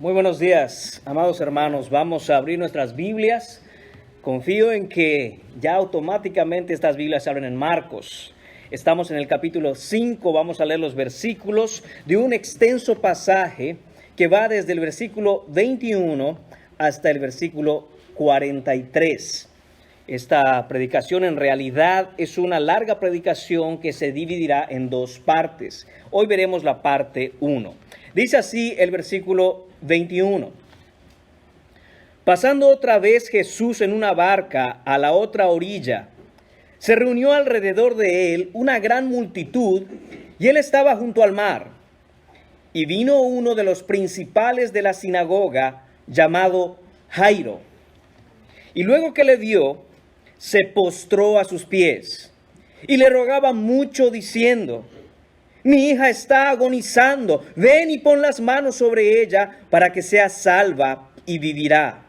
Muy buenos días, amados hermanos. Vamos a abrir nuestras Biblias. Confío en que ya automáticamente estas Biblias se abren en Marcos. Estamos en el capítulo 5, vamos a leer los versículos de un extenso pasaje que va desde el versículo 21 hasta el versículo 43. Esta predicación en realidad es una larga predicación que se dividirá en dos partes. Hoy veremos la parte 1. Dice así el versículo 21. Pasando otra vez Jesús en una barca a la otra orilla, se reunió alrededor de él una gran multitud, y él estaba junto al mar. Y vino uno de los principales de la sinagoga, llamado Jairo. Y luego que le vio, se postró a sus pies, y le rogaba mucho, diciendo: Mi hija está agonizando, ven y pon las manos sobre ella para que sea salva y vivirá.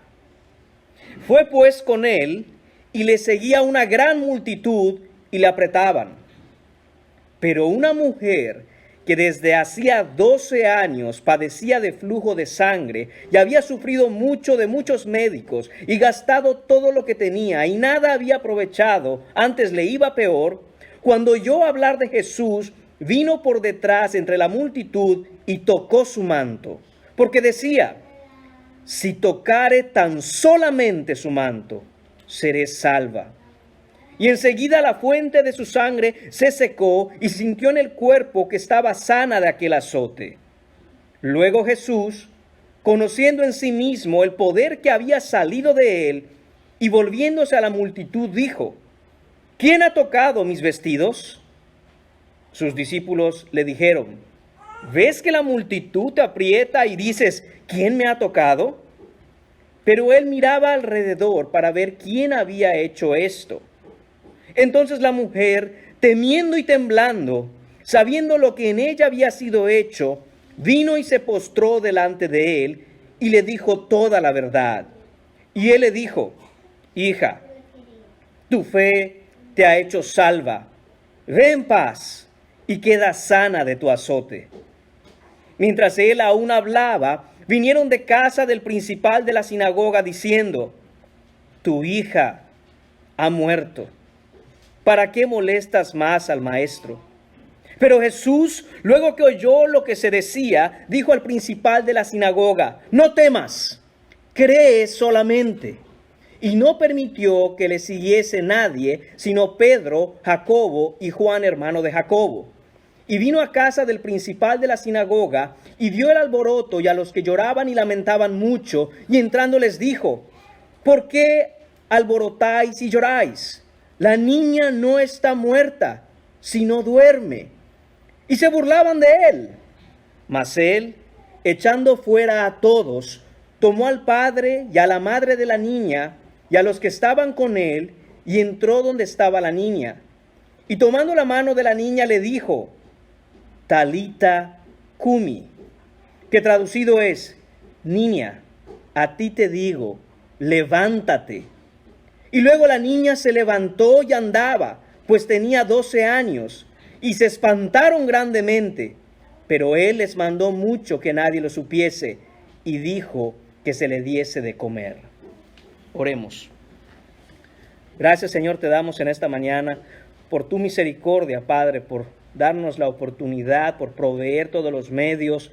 Fue pues con él, y le seguía una gran multitud y le apretaban. Pero una mujer que desde hacía 12 años padecía de flujo de sangre y había sufrido mucho de muchos médicos y gastado todo lo que tenía y nada había aprovechado, antes le iba peor, cuando oyó hablar de Jesús, vino por detrás entre la multitud y tocó su manto, porque decía: si tocare tan solamente su manto, seré salva. Y enseguida la fuente de su sangre se secó y sintió en el cuerpo que estaba sana de aquel azote. Luego Jesús, conociendo en sí mismo el poder que había salido de él, y volviéndose a la multitud, dijo: ¿Quién ha tocado mis vestidos? Sus discípulos le dijeron: ¿ves que la multitud te aprieta y dices: ¿quién me ha tocado? Pero él miraba alrededor para ver quién había hecho esto. Entonces la mujer, temiendo y temblando, sabiendo lo que en ella había sido hecho, vino y se postró delante de él y le dijo toda la verdad. Y él le dijo: hija, tu fe te ha hecho salva. Ve en paz y queda sana de tu azote. Mientras él aún hablaba, vinieron de casa del principal de la sinagoga diciendo: tu hija ha muerto. ¿Para qué molestas más al maestro? Pero Jesús, luego que oyó lo que se decía, dijo al principal de la sinagoga: no temas, cree solamente. Y no permitió que le siguiese nadie, sino Pedro, Jacobo y Juan, hermano de Jacobo. Y vino a casa del principal de la sinagoga, y vio el alboroto y a los que lloraban y lamentaban mucho, y entrando les dijo: ¿por qué alborotáis y lloráis? La niña no está muerta, sino duerme. Y se burlaban de él. Mas él, echando fuera a todos, tomó al padre y a la madre de la niña y a los que estaban con él, y entró donde estaba la niña. Y tomando la mano de la niña le dijo: Talita cumi, que traducido es: niña, a ti te digo, levántate. Y luego la niña se levantó y andaba, pues tenía 12 años, y se espantaron grandemente. Pero él les mandó mucho que nadie lo supiese, y dijo que se le diese de comer. Oremos. Gracias, Señor, te damos en esta mañana por tu misericordia, Padre, por darnos la oportunidad, por proveer todos los medios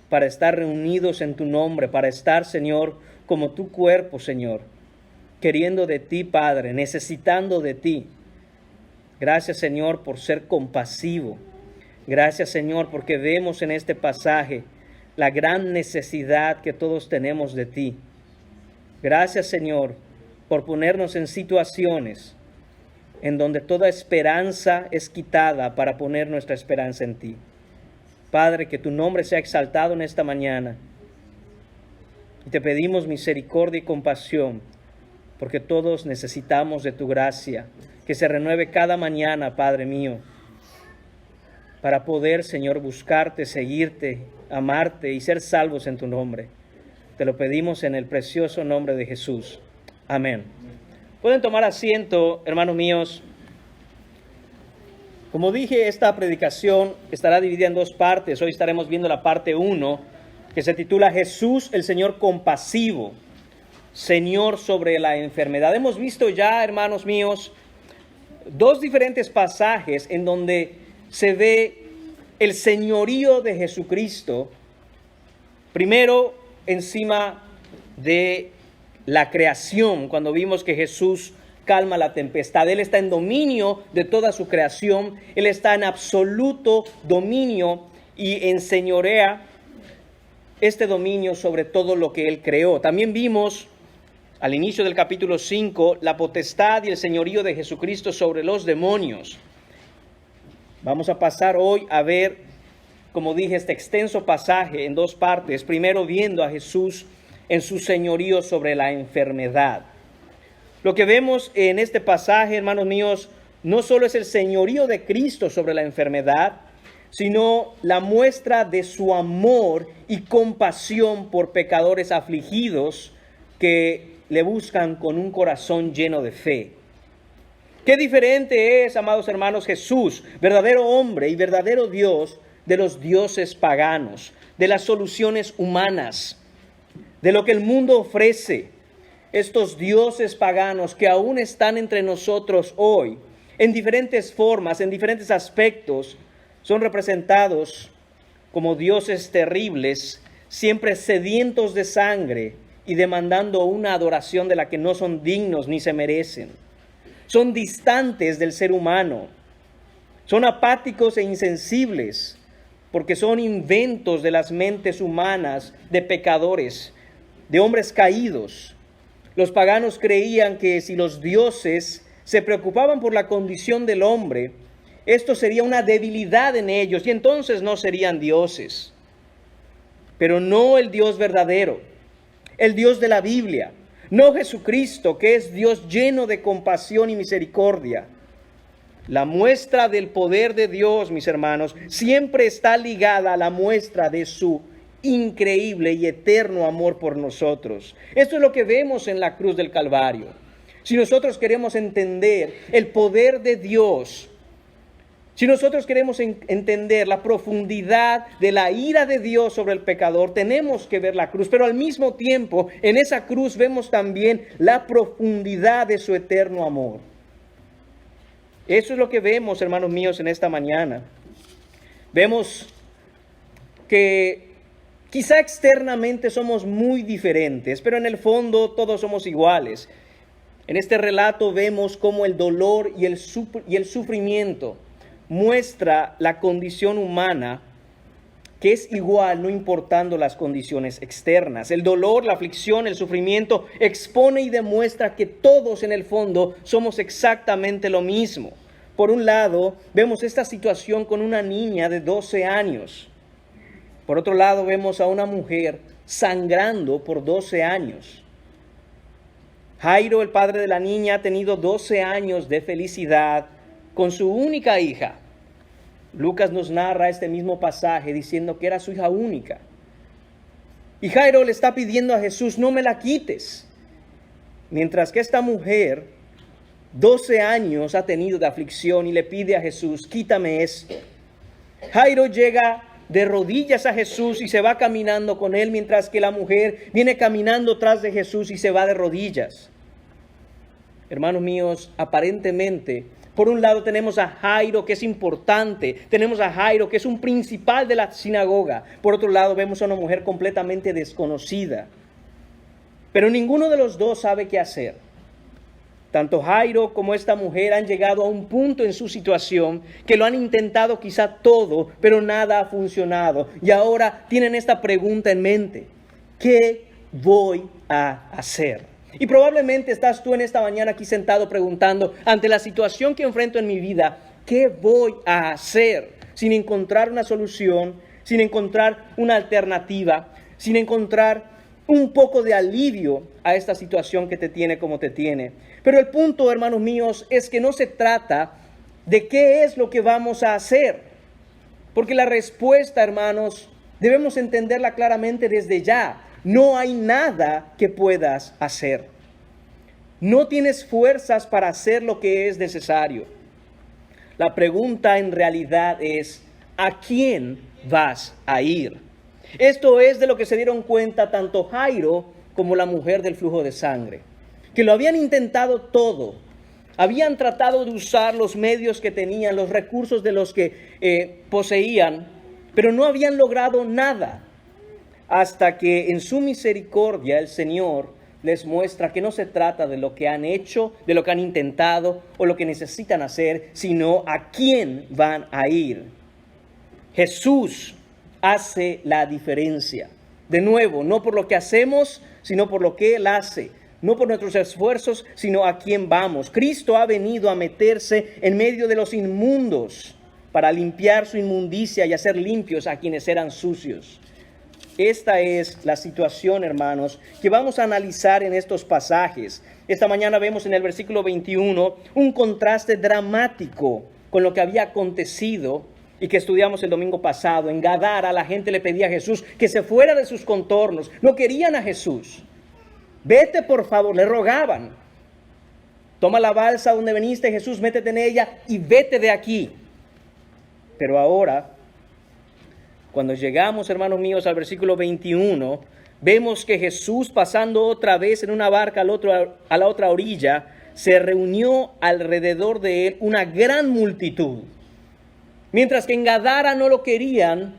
para estar reunidos en tu nombre, para estar, Señor, como tu cuerpo, Señor, queriendo de ti, Padre, necesitando de ti. Gracias, Señor, por ser compasivo. Gracias, Señor, porque vemos en este pasaje la gran necesidad que todos tenemos de ti. Gracias, Señor, por ponernos en situaciones en donde toda esperanza es quitada para poner nuestra esperanza en ti. Padre, que tu nombre sea exaltado en esta mañana. Y te pedimos misericordia y compasión, porque todos necesitamos de tu gracia, que se renueve cada mañana, Padre mío, para poder, Señor, buscarte, seguirte, amarte y ser salvos en tu nombre. Te lo pedimos en el precioso nombre de Jesús. Amén. Pueden tomar asiento, hermanos míos. Como dije, esta predicación estará dividida en dos partes. Hoy estaremos viendo la parte 1 que se titula Jesús, el Señor compasivo, Señor sobre la enfermedad. Hemos visto ya, hermanos míos, dos diferentes pasajes en donde se ve el señorío de Jesucristo, primero encima de la creación, cuando vimos que Jesús calma la tempestad. Él está en dominio de toda su creación, Él está en absoluto dominio y enseñorea este dominio sobre todo lo que Él creó. También vimos al inicio del capítulo 5 la potestad y el señorío de Jesucristo sobre los demonios. Vamos a pasar hoy a ver, como dije, este extenso pasaje en dos partes. Primero viendo a Jesús en su señorío sobre la enfermedad. Lo que vemos en este pasaje, hermanos míos, no solo es el señorío de Cristo sobre la enfermedad, sino la muestra de su amor y compasión por pecadores afligidos que le buscan con un corazón lleno de fe. Qué diferente es, amados hermanos, Jesús, verdadero hombre y verdadero Dios, de los dioses paganos, de las soluciones humanas, de lo que el mundo ofrece. Estos dioses paganos que aún están entre nosotros hoy, en diferentes formas, en diferentes aspectos, son representados como dioses terribles, siempre sedientos de sangre y demandando una adoración de la que no son dignos ni se merecen. Son distantes del ser humano, son apáticos e insensibles, porque son inventos de las mentes humanas, de pecadores, de hombres caídos. Los paganos creían que si los dioses se preocupaban por la condición del hombre, esto sería una debilidad en ellos y entonces no serían dioses. Pero no el Dios verdadero, el Dios de la Biblia, no Jesucristo, que es Dios lleno de compasión y misericordia. La muestra del poder de Dios, mis hermanos, siempre está ligada a la muestra de su increíble y eterno amor por nosotros. Esto es lo que vemos en la cruz del Calvario. Si nosotros queremos entender el poder de Dios, si nosotros queremos entender la profundidad de la ira de Dios sobre el pecador, tenemos que ver la cruz. Pero al mismo tiempo, en esa cruz vemos también la profundidad de su eterno amor. Eso es lo que vemos, hermanos míos, en esta mañana. Vemos que quizá externamente somos muy diferentes, pero en el fondo todos somos iguales. En este relato vemos cómo el dolor y el sufrimiento muestra la condición humana, que es igual no importando las condiciones externas. El dolor, la aflicción, el sufrimiento expone y demuestra que todos en el fondo somos exactamente lo mismo. Por un lado, vemos esta situación con una niña de 12 años. Por otro lado, vemos a una mujer sangrando por 12 años. Jairo, el padre de la niña, ha tenido 12 años de felicidad con su única hija. Lucas nos narra este mismo pasaje diciendo que era su hija única. Y Jairo le está pidiendo a Jesús, no me la quites. Mientras que esta mujer, 12 años ha tenido de aflicción y le pide a Jesús, quítame esto. Jairo llega de rodillas a Jesús y se va caminando con él, mientras que la mujer viene caminando tras de Jesús y se va de rodillas. Hermanos míos, aparentemente, por un lado tenemos a Jairo, que es importante, tenemos a Jairo, que es un principal de la sinagoga. Por otro lado vemos a una mujer completamente desconocida. Pero ninguno de los dos sabe qué hacer. Tanto Jairo como esta mujer han llegado a un punto en su situación que lo han intentado quizá todo, pero nada ha funcionado. Y ahora tienen esta pregunta en mente: ¿qué voy a hacer? Y probablemente estás tú en esta mañana aquí sentado preguntando, ante la situación que enfrento en mi vida, ¿qué voy a hacer? Sin encontrar una solución, sin encontrar una alternativa, sin encontrar un poco de alivio a esta situación que te tiene como te tiene. Pero el punto, hermanos míos, es que no se trata de qué es lo que vamos a hacer. Porque la respuesta, hermanos, debemos entenderla claramente desde ya. No hay nada que puedas hacer. No tienes fuerzas para hacer lo que es necesario. La pregunta en realidad es, ¿a quién vas a ir? Esto es de lo que se dieron cuenta tanto Jairo como la mujer del flujo de sangre, que lo habían intentado todo. Habían tratado de usar los medios que tenían, los recursos de los que poseían, pero no habían logrado nada. Hasta que en su misericordia el Señor les muestra que no se trata de lo que han hecho, de lo que han intentado o lo que necesitan hacer, sino a quién van a ir. Jesús hace la diferencia. De nuevo, no por lo que hacemos, sino por lo que Él hace. No por nuestros esfuerzos, sino a quién vamos. Cristo ha venido a meterse en medio de los inmundos para limpiar su inmundicia y hacer limpios a quienes eran sucios. Esta es la situación, hermanos, que vamos a analizar en estos pasajes. Esta mañana vemos en el versículo 21 un contraste dramático con lo que había acontecido y que estudiamos el domingo pasado. En Gadara la gente le pedía a Jesús que se fuera de sus contornos. No querían a Jesús. Vete, por favor, le rogaban. Toma la balsa donde veniste, Jesús, métete en ella y vete de aquí. Pero ahora, cuando llegamos, hermanos míos, al versículo 21, vemos que Jesús, pasando otra vez en una barca a la otra orilla, se reunió alrededor de él una gran multitud. Mientras que en Gadara no lo querían,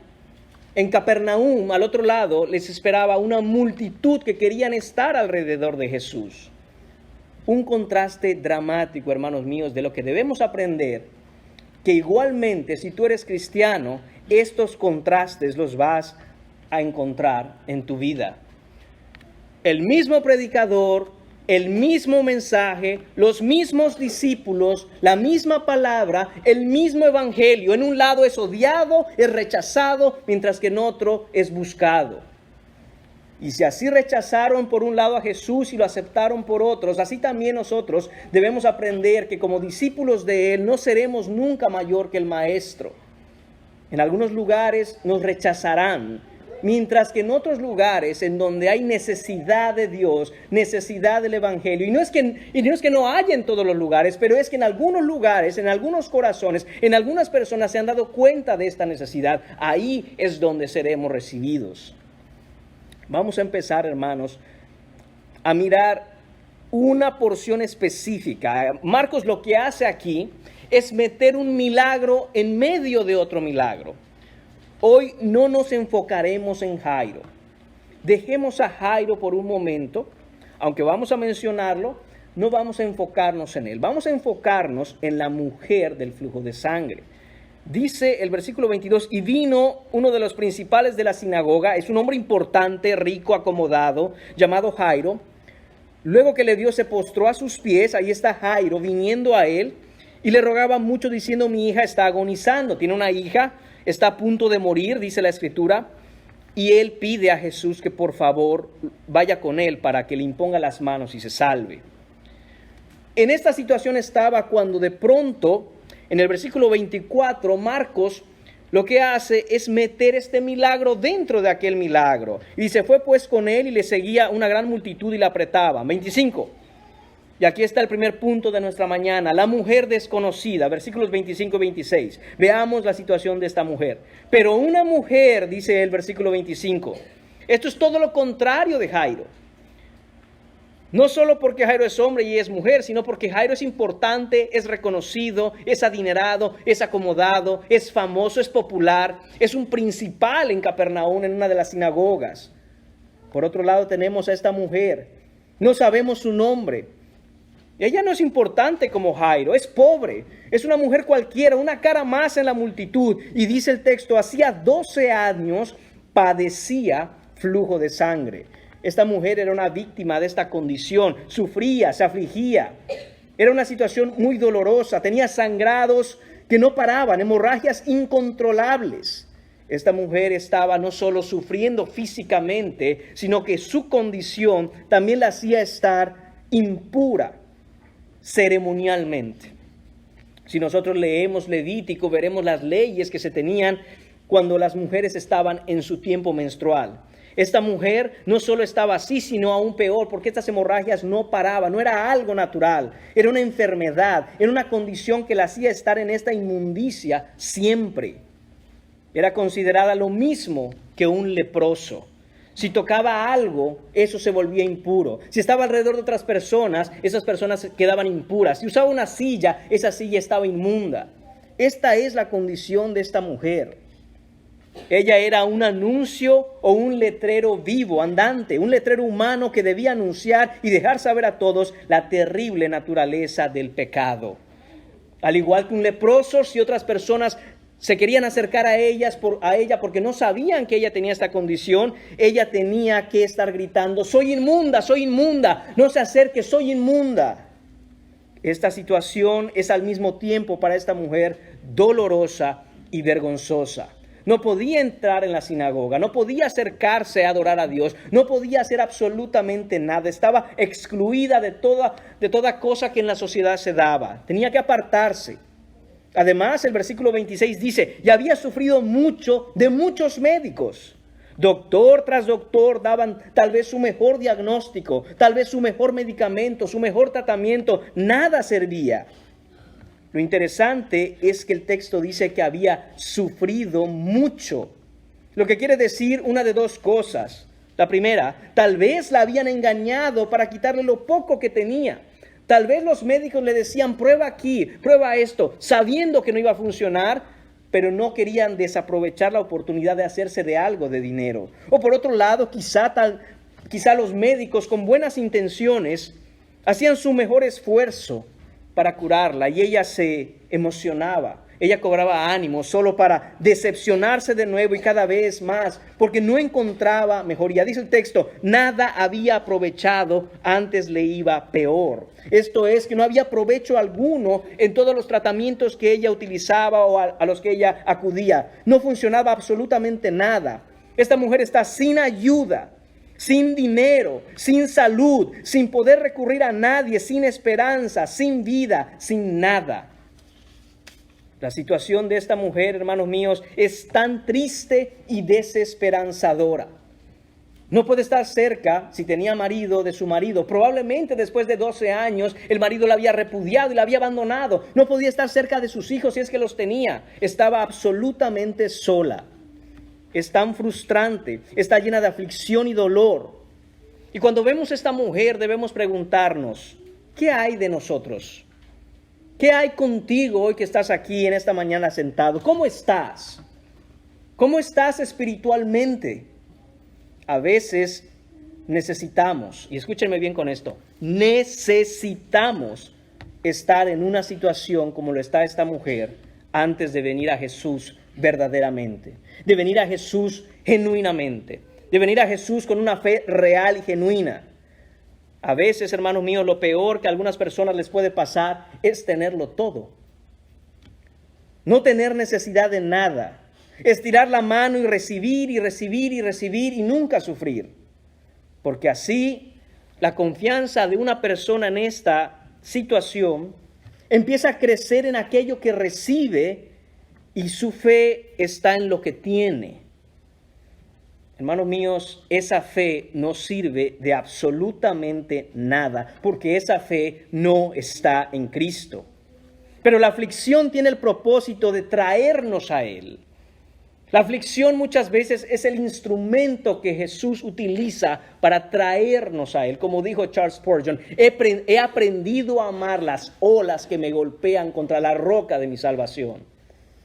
en Capernaum, al otro lado, les esperaba una multitud que querían estar alrededor de Jesús. Un contraste dramático, hermanos míos, de lo que debemos aprender, que igualmente, si tú eres cristiano, estos contrastes los vas a encontrar en tu vida. El mismo predicador, el mismo mensaje, los mismos discípulos, la misma palabra, el mismo evangelio. En un lado es odiado, es rechazado, mientras que en otro es buscado. Y si así rechazaron por un lado a Jesús y lo aceptaron por otros, así también nosotros debemos aprender que como discípulos de Él no seremos nunca mayor que el Maestro. En algunos lugares nos rechazarán, mientras que en otros lugares en donde hay necesidad de Dios, necesidad del Evangelio, y no es que no haya en todos los lugares, pero es que en algunos lugares, en algunos corazones, en algunas personas se han dado cuenta de esta necesidad, ahí es donde seremos recibidos. Vamos a empezar, hermanos, a mirar una porción específica. Marcos lo que hace aquí es meter un milagro en medio de otro milagro. Hoy no nos enfocaremos en Jairo. Dejemos a Jairo por un momento, aunque vamos a mencionarlo, no vamos a enfocarnos en él. Vamos a enfocarnos en la mujer del flujo de sangre. Dice el versículo 22, y vino uno de los principales de la sinagoga, es un hombre importante, rico, acomodado, llamado Jairo. Luego que le dio, se postró a sus pies, ahí está Jairo viniendo a él, y le rogaba mucho diciendo, mi hija está agonizando, tiene una hija, está a punto de morir, dice la Escritura, y él pide a Jesús que por favor vaya con él para que le imponga las manos y se salve. En esta situación estaba cuando de pronto, en el versículo 24, Marcos lo que hace es meter este milagro dentro de aquel milagro. Y dice, fue pues con él y le seguía una gran multitud y la apretaba. 25. Y aquí está el primer punto de nuestra mañana, la mujer desconocida, versículos 25 y 26. Veamos la situación de esta mujer. Pero una mujer, dice el versículo 25, esto es todo lo contrario de Jairo. No solo porque Jairo es hombre y es mujer, sino porque Jairo es importante, es reconocido, es adinerado, es acomodado, es famoso, es popular, es un principal en Capernaum, en una de las sinagogas. Por otro lado tenemos a esta mujer, no sabemos su nombre. Ella no es importante como Jairo, es pobre, es una mujer cualquiera, una cara más en la multitud. Y dice el texto, hacía 12 años padecía flujo de sangre. Esta mujer era una víctima de esta condición, sufría, se afligía. Era una situación muy dolorosa, tenía sangrados que no paraban, hemorragias incontrolables. Esta mujer estaba no solo sufriendo físicamente, sino que su condición también la hacía estar impura ceremonialmente. Si nosotros leemos Levítico, veremos las leyes que se tenían cuando las mujeres estaban en su tiempo menstrual. Esta mujer no solo estaba así, sino aún peor, porque estas hemorragias no paraban, no era algo natural, era una enfermedad, era una condición que la hacía estar en esta inmundicia siempre. Era considerada lo mismo que un leproso. Si tocaba algo, eso se volvía impuro. Si estaba alrededor de otras personas, esas personas quedaban impuras. Si usaba una silla, esa silla estaba inmunda. Esta es la condición de esta mujer. Ella era un anuncio o un letrero vivo, andante, un letrero humano que debía anunciar y dejar saber a todos la terrible naturaleza del pecado. Al igual que un leproso, si otras personas se querían acercar a ella porque no sabían que ella tenía esta condición, ella tenía que estar gritando: soy inmunda, no se acerque, soy inmunda. Esta situación es al mismo tiempo para esta mujer dolorosa y vergonzosa. No podía entrar en la sinagoga, no podía acercarse a adorar a Dios, no podía hacer absolutamente nada. Estaba excluida de toda cosa que en la sociedad se daba. Tenía que apartarse. Además, el versículo 26 dice: y había sufrido mucho de muchos médicos. Doctor tras doctor daban tal vez su mejor diagnóstico, tal vez su mejor medicamento, su mejor tratamiento. Nada servía. Lo interesante es que el texto dice que había sufrido mucho. Lo que quiere decir una de dos cosas. La primera, tal vez la habían engañado para quitarle lo poco que tenía. Tal vez los médicos le decían: prueba aquí, prueba esto, sabiendo que no iba a funcionar, pero no querían desaprovechar la oportunidad de hacerse de algo de dinero. O por otro lado, quizá los médicos con buenas intenciones hacían su mejor esfuerzo para curarla y ella se emocionaba. Ella cobraba ánimo solo para decepcionarse de nuevo y cada vez más, porque no encontraba mejoría. Dice el texto: nada había aprovechado, antes le iba peor. Esto es, que no había provecho alguno en todos los tratamientos que ella utilizaba o a los que ella acudía. No funcionaba absolutamente nada. Esta mujer está sin ayuda, sin dinero, sin salud, sin poder recurrir a nadie, sin esperanza, sin vida, sin nada. La situación de esta mujer, hermanos míos, es tan triste y desesperanzadora. No puede estar cerca, si tenía marido, de su marido. Probablemente después de 12 años el marido la había repudiado y la había abandonado. No podía estar cerca de sus hijos si es que los tenía. Estaba absolutamente sola. Es tan frustrante, está llena de aflicción y dolor. Y cuando vemos a esta mujer debemos preguntarnos: ¿qué hay de nosotros? ¿Qué hay contigo hoy que estás aquí en esta mañana sentado? ¿Cómo estás? ¿Cómo estás espiritualmente? A veces necesitamos, y escúchenme bien con esto, necesitamos estar en una situación como lo está esta mujer antes de venir a Jesús verdaderamente, de venir a Jesús genuinamente, de venir a Jesús con una fe real y genuina. A veces, hermanos míos, lo peor que a algunas personas les puede pasar es tenerlo todo. No tener necesidad de nada. Estirar la mano y recibir y recibir y recibir y nunca sufrir. Porque así la confianza de una persona en esta situación empieza a crecer en aquello que recibe y su fe está en lo que tiene. Hermanos míos, esa fe no sirve de absolutamente nada, porque esa fe no está en Cristo. Pero la aflicción tiene el propósito de traernos a Él. La aflicción muchas veces es el instrumento que Jesús utiliza para traernos a Él. Como dijo Charles Spurgeon: he aprendido a amar las olas que me golpean contra la roca de mi salvación.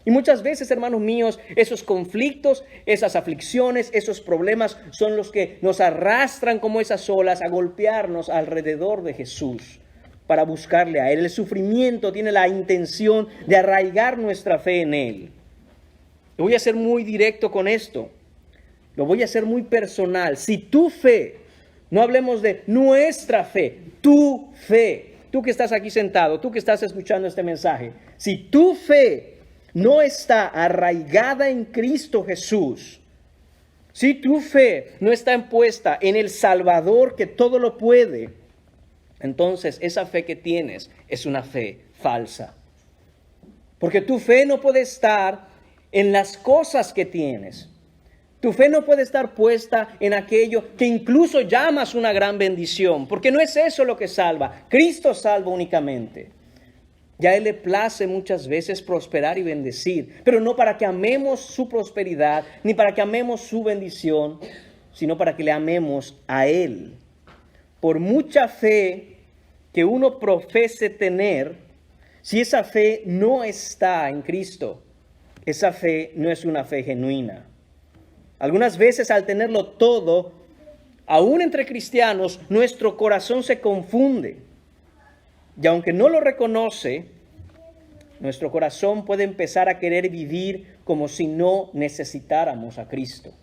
Y muchas veces, hermanos míos, esos conflictos, esas aflicciones, esos problemas son los que nos arrastran como esas olas a golpearnos alrededor de Jesús para buscarle a Él. El sufrimiento tiene la intención de arraigar nuestra fe en Él. Lo voy a ser muy directo con esto. Lo voy a hacer muy personal. Si tu fe, no hablemos de nuestra fe, tu fe, tú que estás aquí sentado, tú que estás escuchando este mensaje, si tu fe no está arraigada en Cristo Jesús, si tu fe no está puesta en el Salvador que todo lo puede, entonces esa fe que tienes es una fe falsa. Porque tu fe no puede estar en las cosas que tienes. Tu fe no puede estar puesta en aquello que incluso llamas una gran bendición, porque no es eso lo que salva. Cristo salva únicamente. Ya a Él le place muchas veces prosperar y bendecir, pero no para que amemos su prosperidad, ni para que amemos su bendición, sino para que le amemos a Él. Por mucha fe que uno profese tener, si esa fe no está en Cristo, esa fe no es una fe genuina. Algunas veces al tenerlo todo, aún entre cristianos, nuestro corazón se confunde. Y aunque no lo reconoce, nuestro corazón puede empezar a querer vivir como si no necesitáramos a Cristo.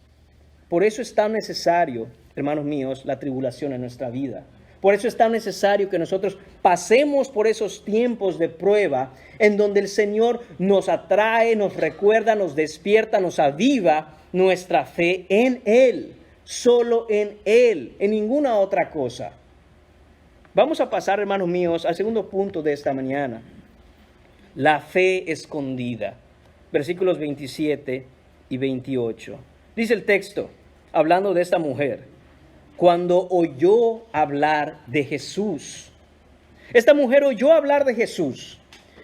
Por eso es tan necesario, hermanos míos, la tribulación en nuestra vida. Por eso es tan necesario que nosotros pasemos por esos tiempos de prueba en donde el Señor nos atrae, nos recuerda, nos despierta, nos aviva nuestra fe en Él, solo en Él, en ninguna otra cosa. Vamos a pasar, hermanos míos, al segundo punto de esta mañana. La fe escondida. Versículos 27 y 28. Dice el texto, hablando de esta mujer, cuando oyó hablar de Jesús. Esta mujer oyó hablar de Jesús.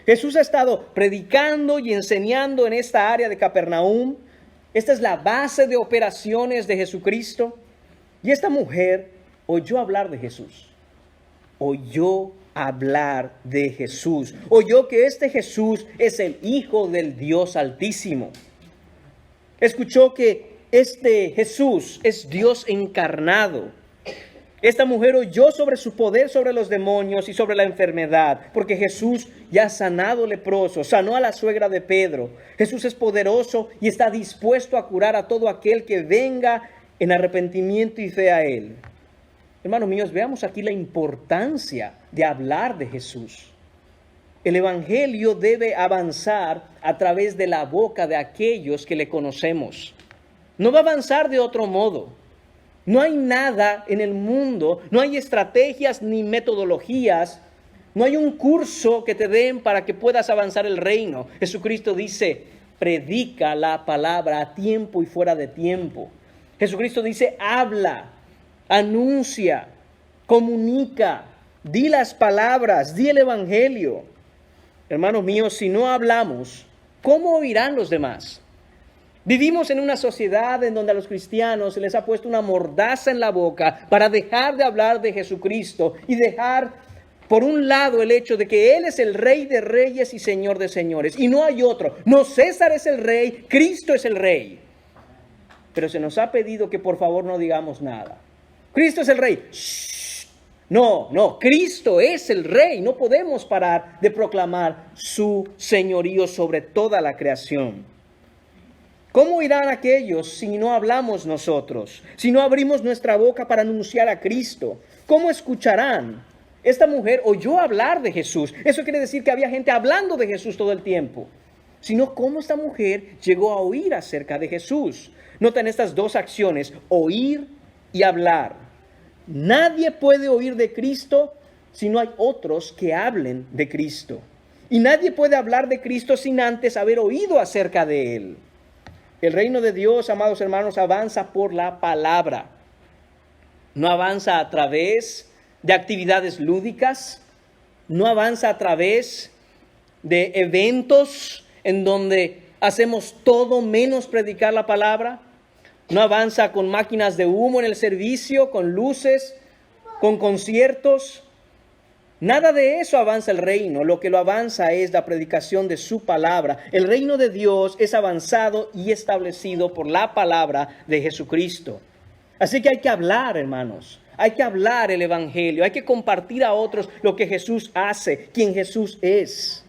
Jesús ha estado predicando y enseñando en esta área de Capernaum. Esta es la base de operaciones de Jesucristo. Y esta mujer oyó hablar de Jesús. Oyó hablar de Jesús. Oyó que este Jesús es el Hijo del Dios Altísimo. Escuchó que este Jesús es Dios encarnado. Esta mujer oyó sobre su poder sobre los demonios y sobre la enfermedad, porque Jesús ya ha sanado leprosos, sanó a la suegra de Pedro. Jesús es poderoso y está dispuesto a curar a todo aquel que venga en arrepentimiento y fe a Él. Hermanos míos, veamos aquí la importancia de hablar de Jesús. El Evangelio debe avanzar a través de la boca de aquellos que le conocemos. No va a avanzar de otro modo. No hay nada en el mundo, no hay estrategias ni metodologías, no hay un curso que te den para que puedas avanzar el reino. Jesucristo dice, predica la palabra a tiempo y fuera de tiempo. Jesucristo dice, habla, anuncia, comunica, di las palabras, di el Evangelio. Hermanos míos, si no hablamos, ¿cómo oirán los demás? Vivimos en una sociedad en donde a los cristianos se les ha puesto una mordaza en la boca para dejar de hablar de Jesucristo y dejar por un lado el hecho de que Él es el Rey de reyes y Señor de señores. Y no hay otro. No, César es el Rey, Cristo es el Rey. Pero se nos ha pedido que por favor no digamos nada. Cristo es el Rey. ¡Shh! No, Cristo es el Rey. No podemos parar de proclamar su señorío sobre toda la creación. ¿Cómo irán aquellos si no hablamos nosotros? Si no abrimos nuestra boca para anunciar a Cristo, ¿cómo escucharán? Esta mujer oyó hablar de Jesús. Eso quiere decir que había gente hablando de Jesús todo el tiempo. Sino cómo esta mujer llegó a oír acerca de Jesús. Noten estas dos acciones, oír y hablar. Nadie puede oír de Cristo si no hay otros que hablen de Cristo. Y nadie puede hablar de Cristo sin antes haber oído acerca de Él. El reino de Dios, amados hermanos, avanza por la palabra. No avanza a través de actividades lúdicas. No avanza a través de eventos en donde hacemos todo menos predicar la palabra. No avanza con máquinas de humo en el servicio, con luces, con conciertos. Nada de eso avanza el reino. Lo que lo avanza es la predicación de su palabra. El reino de Dios es avanzado y establecido por la palabra de Jesucristo. Así que hay que hablar, hermanos. Hay que hablar el Evangelio. Hay que compartir a otros lo que Jesús hace, quien Jesús es.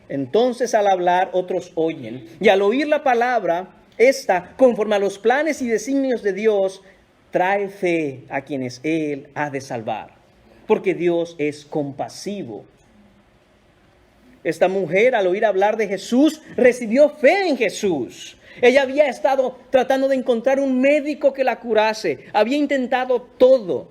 Entonces al hablar otros oyen. Y al oír la palabra, esta, conforme a los planes y designios de Dios, trae fe a quienes Él ha de salvar. Porque Dios es compasivo. Esta mujer, al oír hablar de Jesús, recibió fe en Jesús. Ella había estado tratando de encontrar un médico que la curase. Había intentado todo.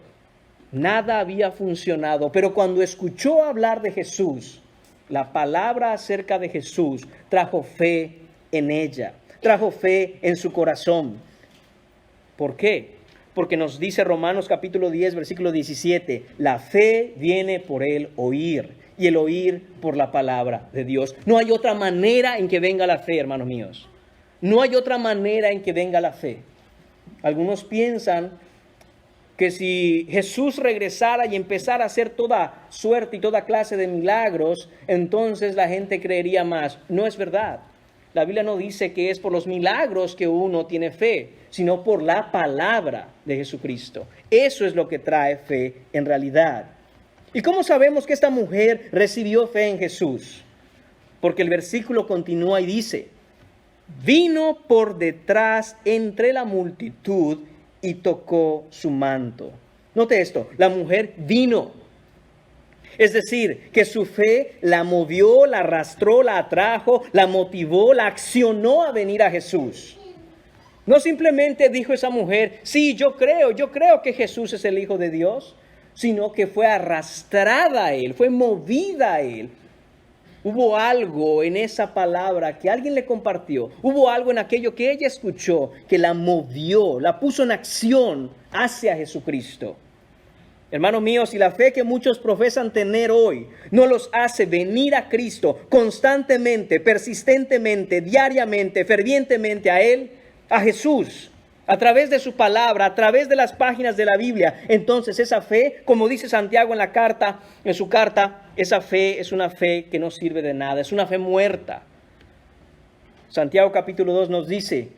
Nada había funcionado. Pero cuando escuchó hablar de Jesús, la palabra acerca de Jesús trajo fe en ella. Trajo fe en su corazón. ¿Por qué? Porque nos dice Romanos capítulo 10, versículo 17, la fe viene por el oír y el oír por la palabra de Dios. No hay otra manera en que venga la fe, hermanos míos. No hay otra manera en que venga la fe. Algunos piensan que si Jesús regresara y empezara a hacer toda suerte y toda clase de milagros, entonces la gente creería más. No es verdad. La Biblia no dice que es por los milagros que uno tiene fe, sino por la palabra de Jesucristo. Eso es lo que trae fe en realidad. ¿Y cómo sabemos que esta mujer recibió fe en Jesús? Porque el versículo continúa y dice: vino por detrás entre la multitud y tocó su manto. Note esto, la mujer vino. Es decir, que su fe la movió, la arrastró, la atrajo, la motivó, la accionó a venir a Jesús. No simplemente dijo esa mujer, sí, yo creo que Jesús es el Hijo de Dios, sino que fue arrastrada a Él, fue movida a Él. Hubo algo en esa palabra que alguien le compartió, hubo algo en aquello que ella escuchó que la movió, la puso en acción hacia Jesucristo. Hermanos míos, si la fe que muchos profesan tener hoy no los hace venir a Cristo constantemente, persistentemente, diariamente, fervientemente a Él, a Jesús, a través de su palabra, a través de las páginas de la Biblia, entonces esa fe, como dice Santiago en su carta, esa fe es una fe que no sirve de nada, es una fe muerta. Santiago capítulo 2 nos dice: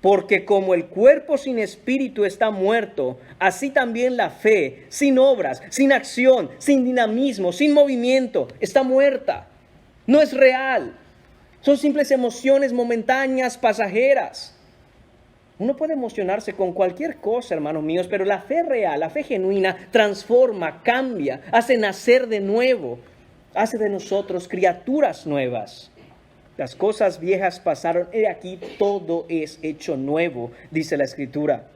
porque como el cuerpo sin espíritu está muerto, así también la fe, sin obras, sin acción, sin dinamismo, sin movimiento, está muerta. No es real. Son simples emociones momentáneas, pasajeras. Uno puede emocionarse con cualquier cosa, hermanos míos, pero la fe real, la fe genuina, transforma, cambia, hace nacer de nuevo, hace de nosotros criaturas nuevas. Las cosas viejas pasaron, he aquí todo es hecho nuevo, dice la Escritura.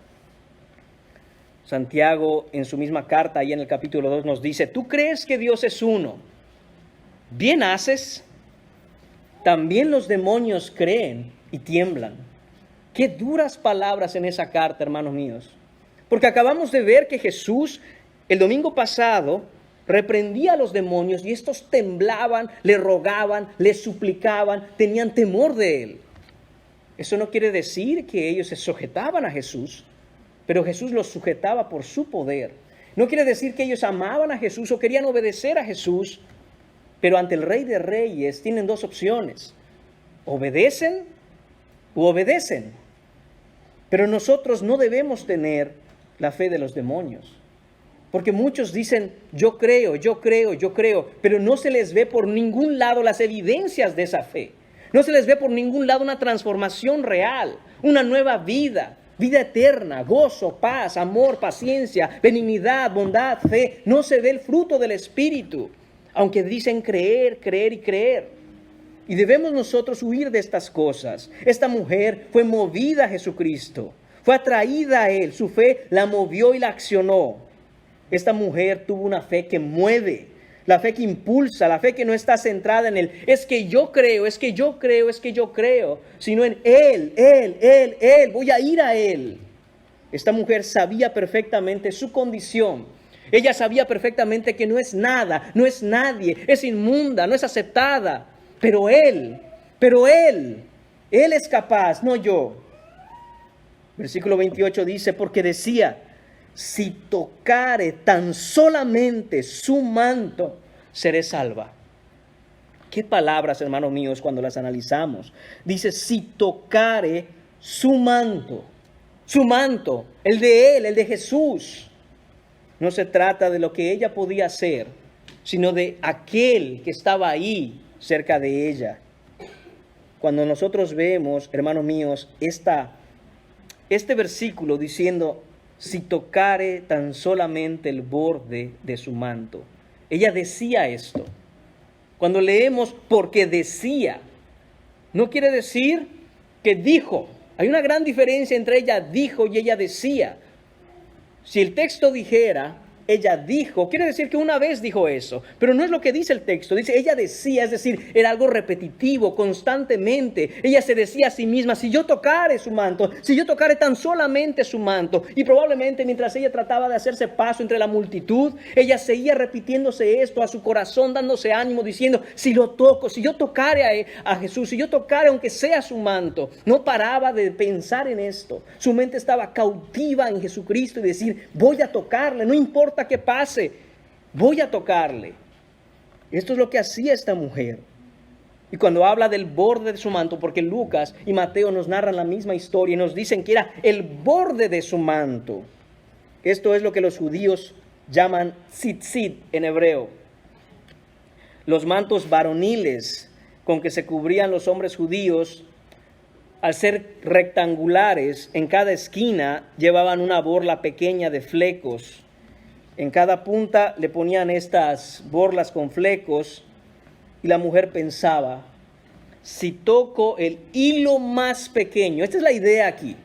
Santiago en su misma carta, ahí en el capítulo 2 nos dice: ¿tú crees que Dios es uno? Bien haces. También los demonios creen y tiemblan. Qué duras palabras en esa carta, hermanos míos. Porque acabamos de ver que Jesús, el domingo pasado, reprendía a los demonios y estos temblaban, le rogaban, le suplicaban, tenían temor de Él. Eso no quiere decir que ellos se sujetaban a Jesús, pero Jesús los sujetaba por su poder. No quiere decir que ellos amaban a Jesús o querían obedecer a Jesús, pero ante el Rey de Reyes tienen dos opciones: obedecen u obedecen. Pero nosotros no debemos tener la fe de los demonios. Porque muchos dicen, yo creo, pero no se les ve por ningún lado las evidencias de esa fe. No se les ve por ningún lado una transformación real, una nueva vida, vida eterna, gozo, paz, amor, paciencia, benignidad, bondad, fe. No se ve el fruto del Espíritu, aunque dicen creer y creer. Y debemos nosotros huir de estas cosas. Esta mujer fue movida a Jesucristo, fue atraída a Él, su fe la movió y la accionó. Esta mujer tuvo una fe que mueve, la fe que impulsa, la fe que no está centrada en el es que yo creo, sino en Él, voy a ir a Él. Esta mujer sabía perfectamente su condición. Ella sabía perfectamente que no es nada, no es nadie, es inmunda, no es aceptada. Pero Él es capaz, no yo. Versículo 28 dice, porque decía, si tocare tan solamente su manto, seré salva. Qué palabras, hermanos míos, cuando las analizamos. Dice, si tocare su manto, el de Él, el de Jesús. No se trata de lo que ella podía hacer, sino de aquel que estaba ahí cerca de ella. Cuando nosotros vemos, hermanos míos, este versículo diciendo, si tocare tan solamente el borde de su manto. Ella decía esto. Cuando leemos porque decía, no quiere decir que dijo. Hay una gran diferencia entre ella dijo y ella decía. Si el texto dijera, ella dijo, quiere decir que una vez dijo eso, pero no es lo que dice el texto. Dice, ella decía, es decir, era algo repetitivo, constantemente. Ella se decía a sí misma, si yo tocare su manto, si yo tocare tan solamente su manto. Y probablemente mientras ella trataba de hacerse paso entre la multitud, ella seguía repitiéndose esto a su corazón, dándose ánimo, diciendo, si lo toco, si yo tocare a Jesús, si yo tocare aunque sea su manto. No paraba de pensar en esto. Su mente estaba cautiva en Jesucristo y decir, voy a tocarle, no importa que pase, voy a tocarle. Esto es lo que hacía esta mujer. Y cuando habla del borde de su manto, porque Lucas y Mateo nos narran la misma historia y nos dicen que era el borde de su manto. Esto es lo que los judíos llaman tzitzit en hebreo. Los mantos varoniles con que se cubrían los hombres judíos, al ser rectangulares, en cada esquina llevaban una borla pequeña de flecos. En cada punta le ponían estas borlas con flecos y la mujer pensaba, si toco el hilo más pequeño, esta es la idea aquí.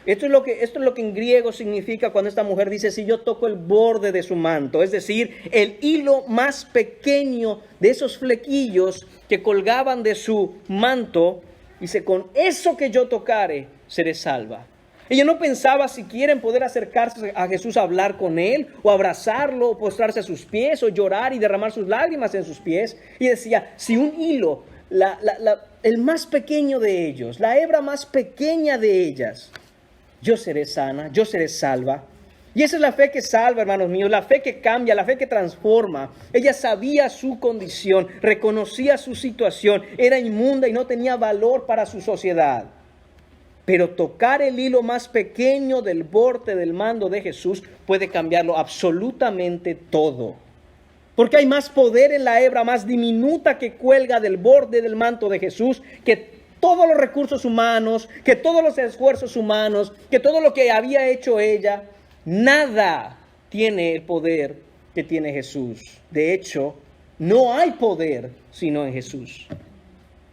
Esto es lo que en griego significa cuando esta mujer dice, si yo toco el borde de su manto, es decir, el hilo más pequeño de esos flequillos que colgaban de su manto, dice, con eso que yo tocare, seré salva. Ella no pensaba siquiera en poder acercarse a Jesús a hablar con él, o abrazarlo, o postrarse a sus pies, o llorar y derramar sus lágrimas en sus pies. Y decía, si un hilo, el más pequeño de ellos, la hebra más pequeña de ellas, yo seré sana, yo seré salva. Y esa es la fe que salva, hermanos míos, la fe que cambia, la fe que transforma. Ella sabía su condición, reconocía su situación, era inmunda y no tenía valor para su sociedad. Pero tocar el hilo más pequeño del borde del manto de Jesús puede cambiarlo absolutamente todo. Porque hay más poder en la hebra más diminuta que cuelga del borde del manto de Jesús que todos los recursos humanos, que todos los esfuerzos humanos, que todo lo que había hecho ella. Nada tiene el poder que tiene Jesús. De hecho, no hay poder sino en Jesús.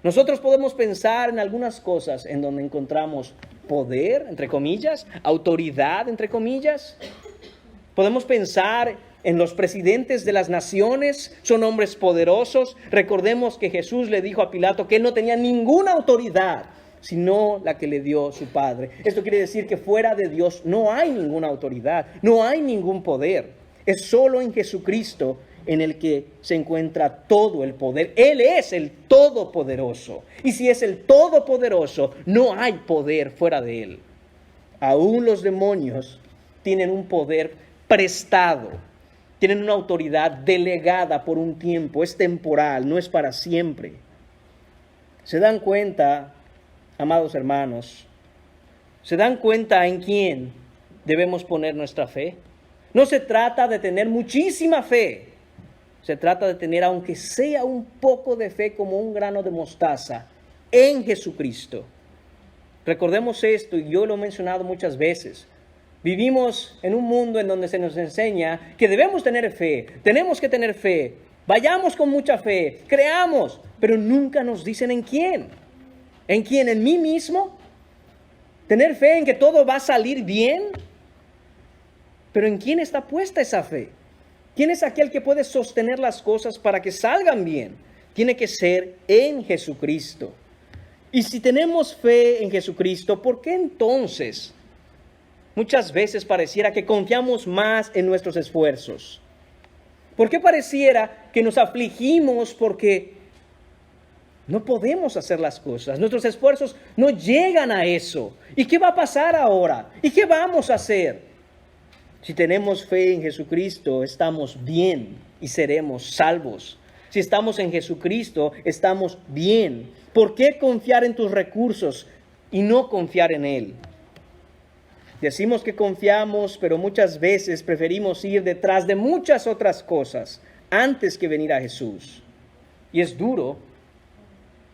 Nosotros podemos pensar en algunas cosas en donde encontramos poder, entre comillas, autoridad, entre comillas. Podemos pensar en los presidentes de las naciones, son hombres poderosos. Recordemos que Jesús le dijo a Pilato que él no tenía ninguna autoridad, sino la que le dio su Padre. Esto quiere decir que fuera de Dios no hay ninguna autoridad, no hay ningún poder. Es solo en Jesucristo en el que se encuentra todo el poder. Él es el Todopoderoso. Y si es el Todopoderoso, no hay poder fuera de Él. Aún los demonios tienen un poder prestado. Tienen una autoridad delegada por un tiempo. Es temporal, no es para siempre. ¿Se dan cuenta, amados hermanos? ¿Se dan cuenta en quién debemos poner nuestra fe? No se trata de tener muchísima fe. Se trata de tener, aunque sea un poco de fe, como un grano de mostaza, en Jesucristo. Recordemos esto, y yo lo he mencionado muchas veces. Vivimos en un mundo en donde se nos enseña que debemos tener fe, tenemos que tener fe, vayamos con mucha fe, creamos, pero nunca nos dicen en quién. ¿En quién? ¿En mí mismo? ¿Tener fe en que todo va a salir bien? Pero ¿en quién está puesta esa fe? ¿Quién es aquel que puede sostener las cosas para que salgan bien? Tiene que ser en Jesucristo. Y si tenemos fe en Jesucristo, ¿por qué entonces muchas veces pareciera que confiamos más en nuestros esfuerzos? ¿Por qué pareciera que nos afligimos porque no podemos hacer las cosas? Nuestros esfuerzos no llegan a eso. ¿Y qué va a pasar ahora? ¿Y qué vamos a hacer? Si tenemos fe en Jesucristo, estamos bien y seremos salvos. Si estamos en Jesucristo, estamos bien. ¿Por qué confiar en tus recursos y no confiar en Él? Decimos que confiamos, pero muchas veces preferimos ir detrás de muchas otras cosas antes que venir a Jesús. Y es duro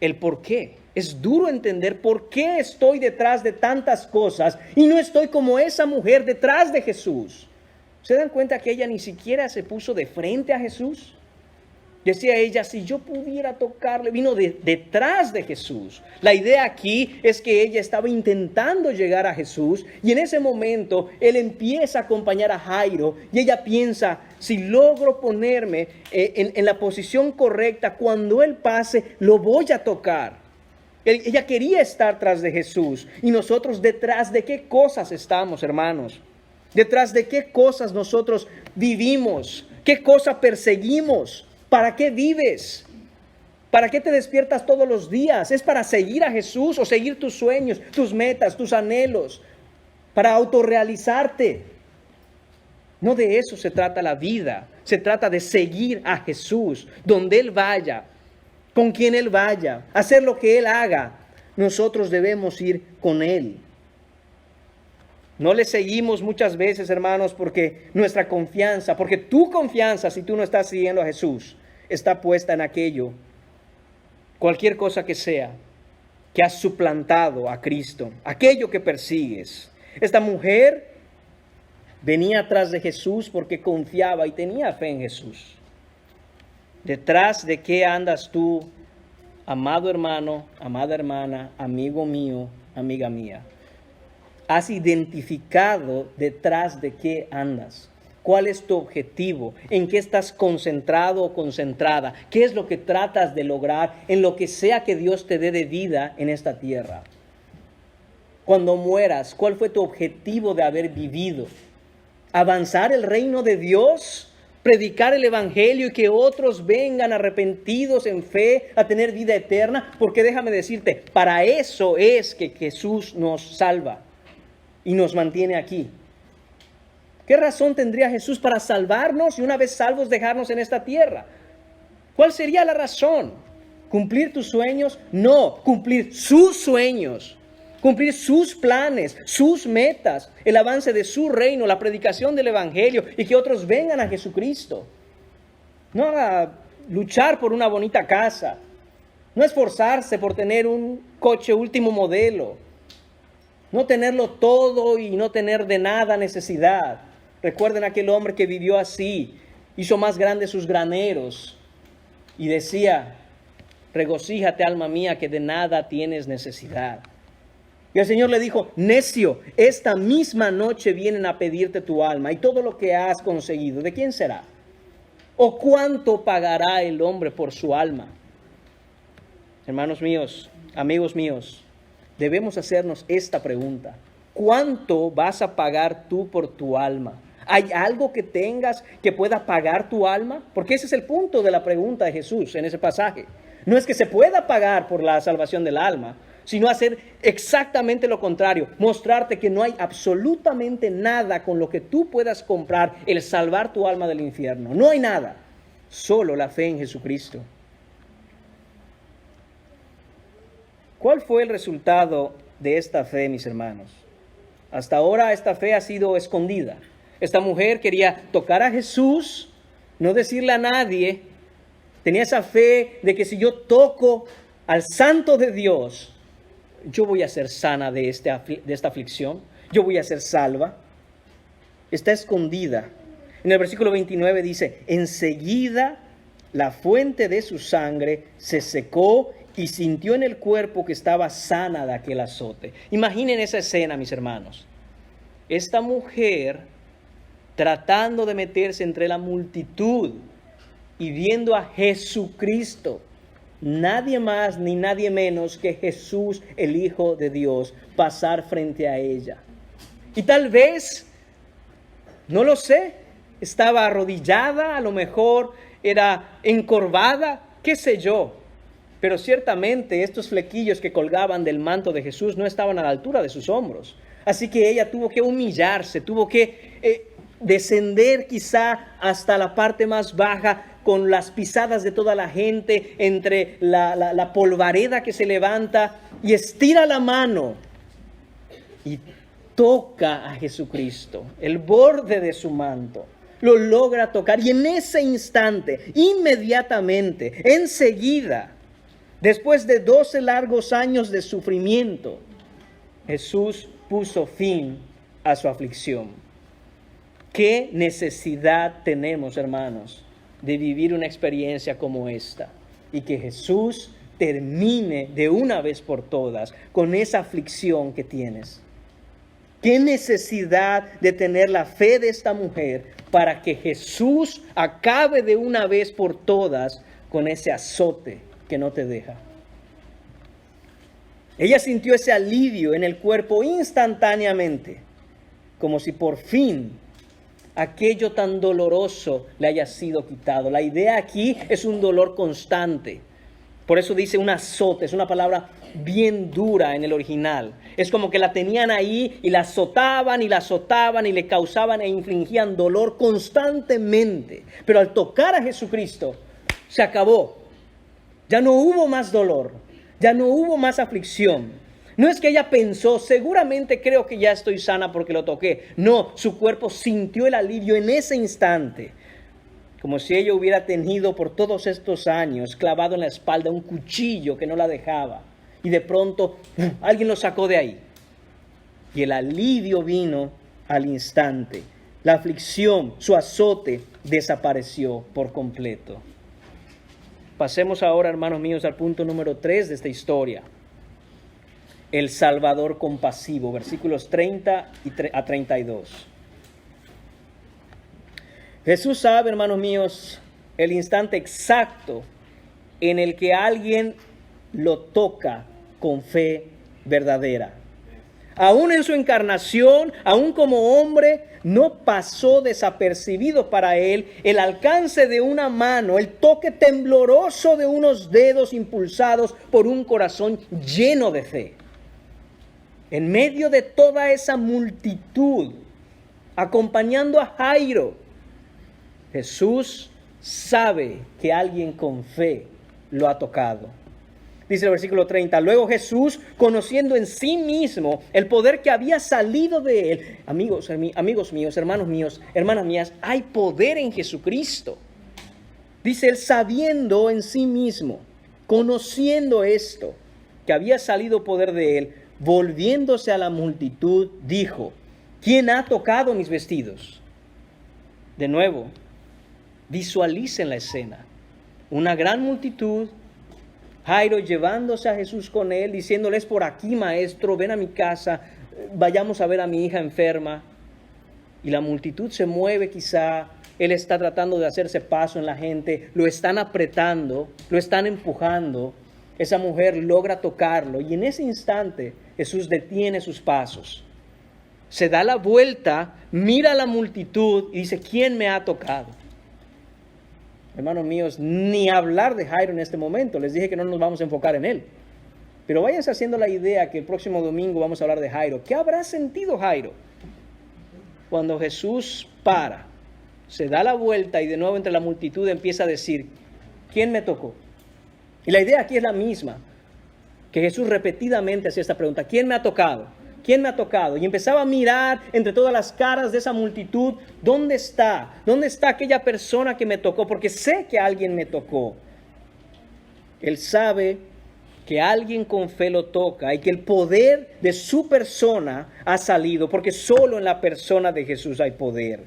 el por qué. Es duro entender por qué estoy detrás de tantas cosas y no estoy como esa mujer detrás de Jesús. ¿Se dan cuenta que ella ni siquiera se puso de frente a Jesús? Decía ella, si yo pudiera tocarle, vino detrás de Jesús. La idea aquí es que ella estaba intentando llegar a Jesús y en ese momento él empieza a acompañar a Jairo y ella piensa, si logro ponerme en la posición correcta, cuando él pase, lo voy a tocar. Ella quería estar tras de Jesús. Y nosotros detrás de qué cosas estamos, hermanos. Detrás de qué cosas nosotros vivimos. ¿Qué cosa perseguimos? ¿Para qué vives? ¿Para qué te despiertas todos los días? ¿Es para seguir a Jesús o seguir tus sueños, tus metas, tus anhelos? Para autorrealizarte. No de eso se trata la vida. Se trata de seguir a Jesús donde Él vaya, con quien Él vaya, hacer lo que Él haga. Nosotros debemos ir con Él. No le seguimos muchas veces, hermanos, porque nuestra confianza, porque tu confianza, si tú no estás siguiendo a Jesús, está puesta en aquello, cualquier cosa que sea, que has suplantado a Cristo, aquello que persigues. Esta mujer venía atrás de Jesús porque confiaba y tenía fe en Jesús. ¿Detrás de qué andas tú, amado hermano, amada hermana, amigo mío, amiga mía? ¿Has identificado detrás de qué andas? ¿Cuál es tu objetivo? ¿En qué estás concentrado o concentrada? ¿Qué es lo que tratas de lograr en lo que sea que Dios te dé de vida en esta tierra? Cuando mueras, ¿cuál fue tu objetivo de haber vivido? ¿Avanzar el reino de Dios? ¿Predicar el evangelio y que otros vengan arrepentidos en fe a tener vida eterna? Porque déjame decirte, para eso es que Jesús nos salva y nos mantiene aquí. ¿Qué razón tendría Jesús para salvarnos y una vez salvos dejarnos en esta tierra? ¿Cuál sería la razón? ¿Cumplir tus sueños? No, cumplir sus sueños, cumplir sus planes, sus metas, el avance de su reino, la predicación del evangelio y que otros vengan a Jesucristo. No a luchar por una bonita casa, no esforzarse por tener un coche último modelo, no tenerlo todo y no tener de nada necesidad. Recuerden aquel hombre que vivió así, hizo más grandes sus graneros y decía, regocíjate alma mía que de nada tienes necesidad. Y el Señor le dijo, necio, esta misma noche vienen a pedirte tu alma y todo lo que has conseguido, ¿de quién será? ¿O cuánto pagará el hombre por su alma? Hermanos míos, amigos míos, debemos hacernos esta pregunta. ¿Cuánto vas a pagar tú por tu alma? ¿Hay algo que tengas que pueda pagar tu alma? Porque ese es el punto de la pregunta de Jesús en ese pasaje. No es que se pueda pagar por la salvación del alma, sino hacer exactamente lo contrario, mostrarte que no hay absolutamente nada con lo que tú puedas comprar el salvar tu alma del infierno. No hay nada, solo la fe en Jesucristo. ¿Cuál fue el resultado de esta fe, mis hermanos? Hasta ahora esta fe ha sido escondida. Esta mujer quería tocar a Jesús, no decirle a nadie. Tenía esa fe de que si yo toco al Santo de Dios, yo voy a ser sana de esta aflicción, yo voy a ser salva. Está escondida. En el versículo 29 dice, enseguida la fuente de su sangre se secó y sintió en el cuerpo que estaba sana de aquel azote. Imaginen esa escena, mis hermanos. Esta mujer tratando de meterse entre la multitud y viendo a Jesucristo, nadie más ni nadie menos que Jesús, el Hijo de Dios, pasar frente a ella. Y tal vez, no lo sé, estaba arrodillada, a lo mejor era encorvada, qué sé yo. Pero ciertamente estos flequillos que colgaban del manto de Jesús no estaban a la altura de sus hombros. Así que ella tuvo que humillarse, tuvo que descender quizá hasta la parte más baja con las pisadas de toda la gente, entre la polvareda que se levanta, y estira la mano y toca a Jesucristo, el borde de su manto. Lo logra tocar y en ese instante, inmediatamente, enseguida, después de 12 largos años de sufrimiento, Jesús puso fin a su aflicción. ¿Qué necesidad tenemos, hermanos, de vivir una experiencia como esta y que Jesús termine de una vez por todas con esa aflicción que tienes. ¿Qué necesidad de tener la fe de esta mujer para que Jesús acabe de una vez por todas con ese azote que no te deja? Ella sintió ese alivio en el cuerpo instantáneamente, como si por fin aquello tan doloroso le haya sido quitado. La idea aquí es un dolor constante. Por eso dice un azote, es una palabra bien dura en el original. Es como que la tenían ahí y la azotaban y le causaban e infligían dolor constantemente. Pero al tocar a Jesucristo, se acabó. Ya no hubo más dolor, ya no hubo más aflicción. No es que ella pensó, seguramente creo que ya estoy sana porque lo toqué. No, su cuerpo sintió el alivio en ese instante. Como si ella hubiera tenido por todos estos años clavado en la espalda un cuchillo que no la dejaba. Y de pronto alguien lo sacó de ahí. Y el alivio vino al instante. La aflicción, su azote, desapareció por completo. Pasemos ahora, hermanos míos, al punto número 3 de esta historia. El Salvador compasivo, versículos 30 a 32. Jesús sabe, hermanos míos, el instante exacto en el que alguien lo toca con fe verdadera. Aún en su encarnación, aún como hombre, no pasó desapercibido para él el alcance de una mano, el toque tembloroso de unos dedos impulsados por un corazón lleno de fe. En medio de toda esa multitud, acompañando a Jairo, Jesús sabe que alguien con fe lo ha tocado. Dice el versículo 30, luego Jesús, conociendo en sí mismo el poder que había salido de él. Amigos míos, hermanos míos, hermanas mías, hay poder en Jesucristo. Dice él, sabiendo en sí mismo, conociendo esto, que había salido poder de él, volviéndose a la multitud, dijo, ¿quién ha tocado mis vestidos? De nuevo, visualicen la escena. Una gran multitud, Jairo llevándose a Jesús con él, diciéndoles por aquí, maestro, ven a mi casa, vayamos a ver a mi hija enferma. Y la multitud se mueve quizá, él está tratando de hacerse paso en la gente, lo están apretando, lo están empujando. Esa mujer logra tocarlo y en ese instante Jesús detiene sus pasos. Se da la vuelta, mira a la multitud y dice, ¿quién me ha tocado? Hermanos míos, ni hablar de Jairo en este momento. Les dije que no nos vamos a enfocar en él. Pero váyanse haciendo la idea que el próximo domingo vamos a hablar de Jairo. ¿Qué habrá sentido Jairo? Cuando Jesús para, se da la vuelta y de nuevo entre la multitud empieza a decir, ¿quién me tocó? Y la idea aquí es la misma, que Jesús repetidamente hacía esta pregunta, ¿quién me ha tocado? ¿Quién me ha tocado? Y empezaba a mirar entre todas las caras de esa multitud, ¿dónde está? ¿Dónde está aquella persona que me tocó? Porque sé que alguien me tocó. Él sabe que alguien con fe lo toca y que el poder de su persona ha salido, porque solo en la persona de Jesús hay poder.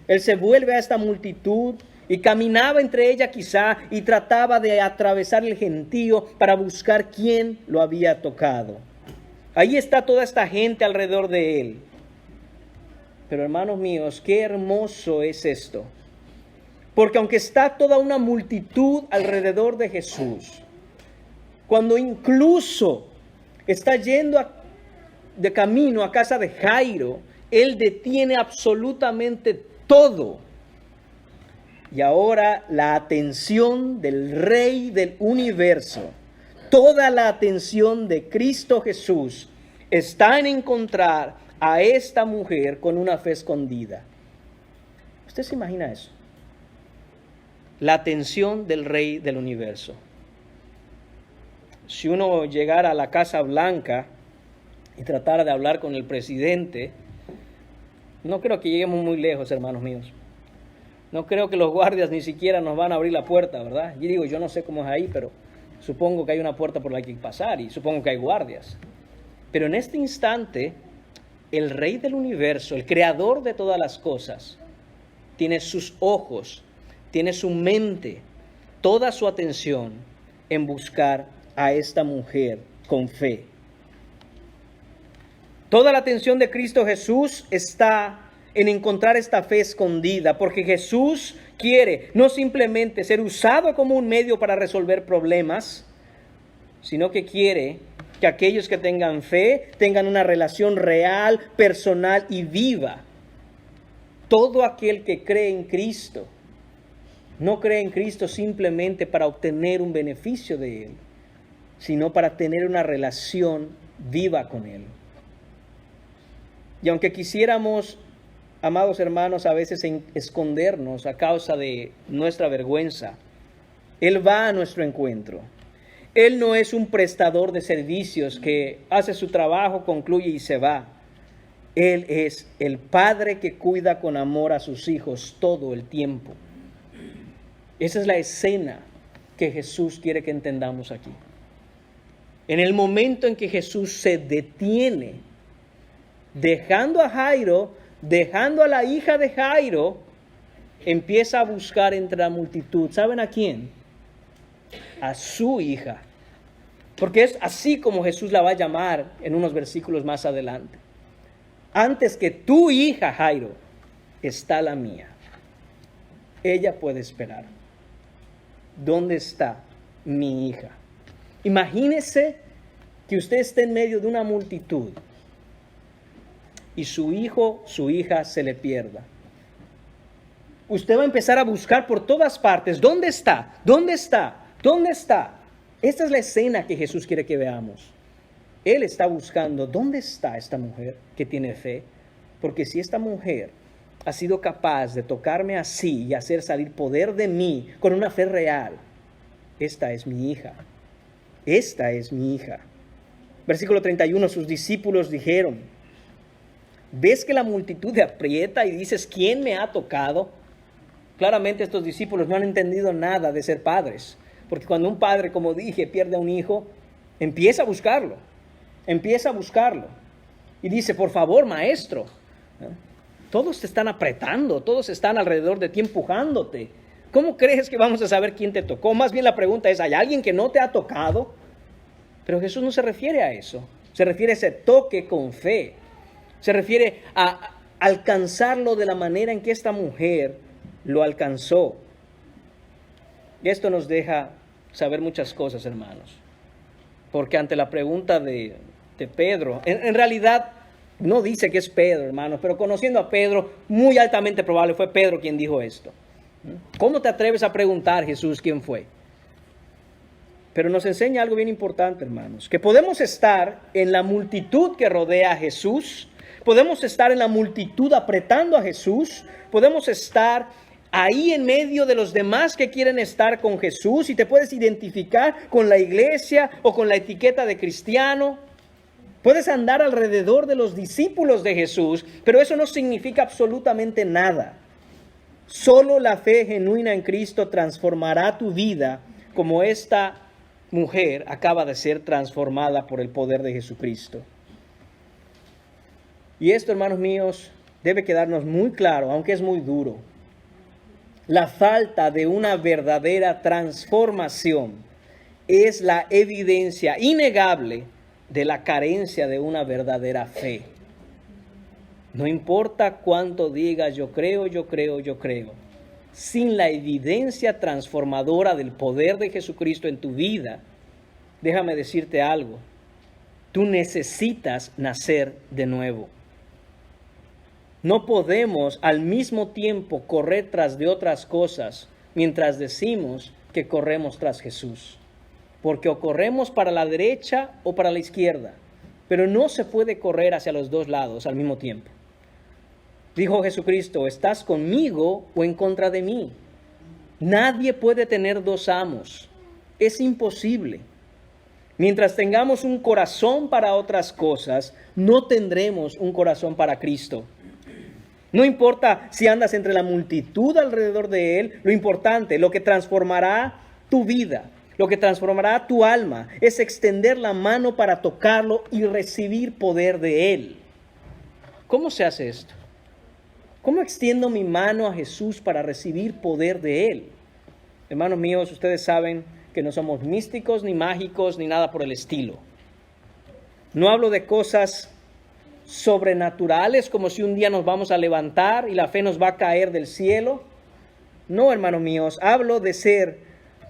Él se vuelve a esta multitud y caminaba entre ella quizá y trataba de atravesar el gentío para buscar quién lo había tocado. Ahí está toda esta gente alrededor de él. Pero hermanos míos, qué hermoso es esto. Porque aunque está toda una multitud alrededor de Jesús, cuando incluso está yendo de camino a casa de Jairo, él detiene absolutamente todo. Y ahora la atención del Rey del universo, toda la atención de Cristo Jesús está en encontrar a esta mujer con una fe escondida. ¿Usted se imagina eso? La atención del Rey del universo. Si uno llegara a la Casa Blanca y tratara de hablar con el presidente, no creo que lleguemos muy lejos, hermanos míos. No creo que los guardias ni siquiera nos van a abrir la puerta, ¿verdad? Y digo, yo no sé cómo es ahí, pero supongo que hay una puerta por la que hay que pasar y supongo que hay guardias. Pero en este instante, el Rey del universo, el creador de todas las cosas, tiene sus ojos, tiene su mente, toda su atención en buscar a esta mujer con fe. Toda la atención de Cristo Jesús está en encontrar esta fe escondida, porque Jesús quiere no simplemente ser usado como un medio para resolver problemas, sino que quiere que aquellos que tengan fe tengan una relación real, personal y viva. Todo aquel que cree en Cristo no cree en Cristo simplemente para obtener un beneficio de Él, sino para tener una relación viva con Él. Y aunque quisiéramos, amados hermanos, a veces escondernos a causa de nuestra vergüenza, Él va a nuestro encuentro. Él no es un prestador de servicios que hace su trabajo, concluye y se va. Él es el Padre que cuida con amor a sus hijos todo el tiempo. Esa es la escena que Jesús quiere que entendamos aquí. En el momento en que Jesús se detiene, dejando a Jairo, dejando a la hija de Jairo, empieza a buscar entre la multitud. ¿Saben a quién? A su hija. Porque es así como Jesús la va a llamar en unos versículos más adelante. Antes que tu hija, Jairo, está la mía. Ella puede esperar. ¿Dónde está mi hija? Imagínese que usted esté en medio de una multitud y su hijo, su hija se le pierda. Usted va a empezar a buscar por todas partes. ¿Dónde está? ¿Dónde está? ¿Dónde está? Esta es la escena que Jesús quiere que veamos. Él está buscando, ¿dónde está esta mujer que tiene fe? Porque si esta mujer ha sido capaz de tocarme así y hacer salir poder de mí con una fe real, esta es mi hija. Esta es mi hija. Versículo 31, sus discípulos dijeron, ¿ves que la multitud te aprieta y dices, ¿quién me ha tocado? Claramente estos discípulos no han entendido nada de ser padres. Porque cuando un padre, como dije, pierde a un hijo, empieza a buscarlo. Empieza a buscarlo. Y dice, por favor, maestro, todos te están apretando, todos están alrededor de ti empujándote. ¿Cómo crees que vamos a saber quién te tocó? Más bien la pregunta es, ¿hay alguien que no te ha tocado? Pero Jesús no se refiere a eso. Se refiere a ese toque con fe. Se refiere a alcanzarlo de la manera en que esta mujer lo alcanzó. Y esto nos deja saber muchas cosas, hermanos. Porque ante la pregunta de Pedro, en realidad no dice que es Pedro, hermanos, pero conociendo a Pedro, muy altamente probable fue Pedro quien dijo esto. ¿Cómo te atreves a preguntar, Jesús, quién fue? Pero nos enseña algo bien importante, hermanos, que podemos estar en la multitud que rodea a Jesús, podemos estar en la multitud apretando a Jesús, podemos estar ahí en medio de los demás que quieren estar con Jesús y te puedes identificar con la iglesia o con la etiqueta de cristiano. Puedes andar alrededor de los discípulos de Jesús, pero eso no significa absolutamente nada. Solo la fe genuina en Cristo transformará tu vida como esta mujer acaba de ser transformada por el poder de Jesucristo. Y esto, hermanos míos, debe quedarnos muy claro, aunque es muy duro. La falta de una verdadera transformación es la evidencia innegable de la carencia de una verdadera fe. No importa cuánto digas yo creo, yo creo, yo creo. Sin la evidencia transformadora del poder de Jesucristo en tu vida, déjame decirte algo. Tú necesitas nacer de nuevo. No podemos al mismo tiempo correr tras de otras cosas mientras decimos que corremos tras Jesús. Porque o corremos para la derecha o para la izquierda, pero no se puede correr hacia los dos lados al mismo tiempo. Dijo Jesucristo, ¿estás conmigo o en contra de mí? Nadie puede tener dos amos. Es imposible. Mientras tengamos un corazón para otras cosas, no tendremos un corazón para Cristo. No importa si andas entre la multitud alrededor de Él, lo importante, lo que transformará tu vida, lo que transformará tu alma, es extender la mano para tocarlo y recibir poder de Él. ¿Cómo se hace esto? ¿Cómo extiendo mi mano a Jesús para recibir poder de Él? Hermanos míos, ustedes saben que no somos místicos, ni mágicos, ni nada por el estilo. No hablo de cosas sobrenaturales, como si un día nos vamos a levantar y la fe nos va a caer del cielo. No, hermanos míos, hablo de ser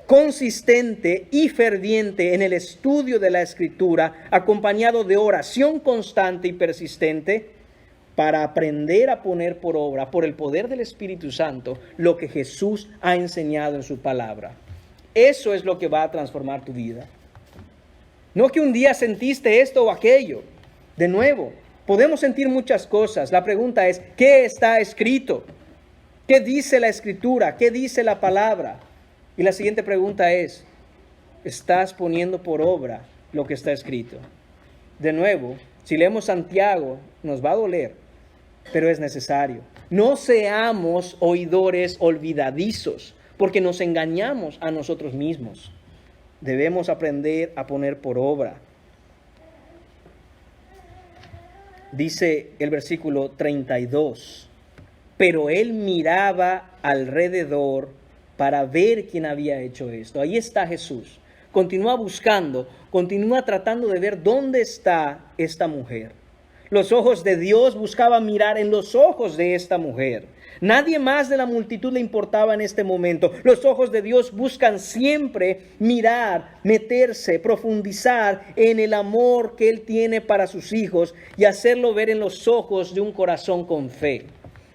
consistente y ferviente en el estudio de la Escritura, acompañado de oración constante y persistente, para aprender a poner por obra, por el poder del Espíritu Santo, lo que Jesús ha enseñado en su palabra. Eso es lo que va a transformar tu vida. No que un día sentiste esto o aquello. De nuevo, podemos sentir muchas cosas. La pregunta es, ¿qué está escrito? ¿Qué dice la Escritura? ¿Qué dice la palabra? Y la siguiente pregunta es, ¿estás poniendo por obra lo que está escrito? De nuevo, si leemos Santiago, nos va a doler, pero es necesario. No seamos oidores olvidadizos, porque nos engañamos a nosotros mismos. Debemos aprender a poner por obra. Dice el versículo 32, pero él miraba alrededor para ver quién había hecho esto. Ahí está Jesús. Continúa buscando, continúa tratando de ver dónde está esta mujer. Los ojos de Dios buscaban mirar en los ojos de esta mujer. Nadie más de la multitud le importaba en este momento. Los ojos de Dios buscan siempre mirar, meterse, profundizar en el amor que Él tiene para sus hijos y hacerlo ver en los ojos de un corazón con fe.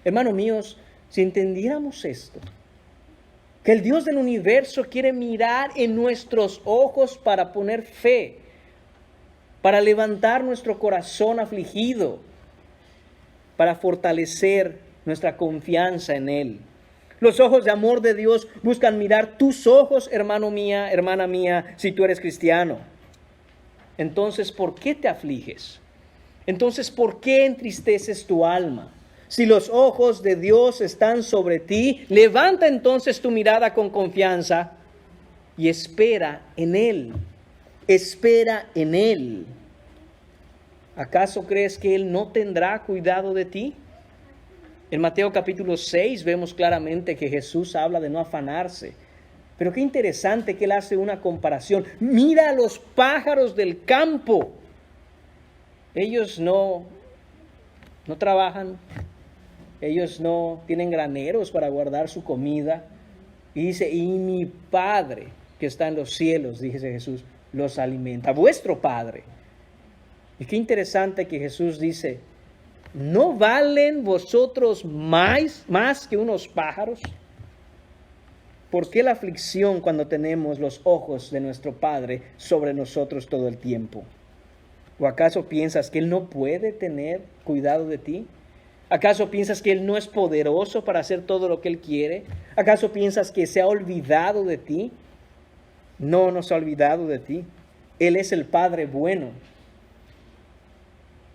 Hermanos míos, si entendiéramos esto, que el Dios del universo quiere mirar en nuestros ojos para poner fe, para levantar nuestro corazón afligido, para fortalecer nuestra confianza en Él. Los ojos de amor de Dios buscan mirar tus ojos, hermano mía, hermana mía, si tú eres cristiano. Entonces, ¿por qué te afliges? Entonces, ¿por qué entristeces tu alma? Si los ojos de Dios están sobre ti, levanta entonces tu mirada con confianza y espera en Él. Espera en Él. ¿Acaso crees que Él no tendrá cuidado de ti? En Mateo capítulo 6 vemos claramente que Jesús habla de no afanarse. Pero qué interesante que Él hace una comparación. Mira a los pájaros del campo. Ellos no trabajan. Ellos no tienen graneros para guardar su comida. Y dice, y mi Padre que está en los cielos, dice Jesús, los alimenta. Vuestro Padre. Y qué interesante que Jesús dice, ¿no valen vosotros más que unos pájaros? ¿Por qué la aflicción cuando tenemos los ojos de nuestro Padre sobre nosotros todo el tiempo? ¿O acaso piensas que Él no puede tener cuidado de ti? ¿Acaso piensas que Él no es poderoso para hacer todo lo que Él quiere? ¿Acaso piensas que se ha olvidado de ti? No se ha olvidado de ti. Él es el Padre bueno.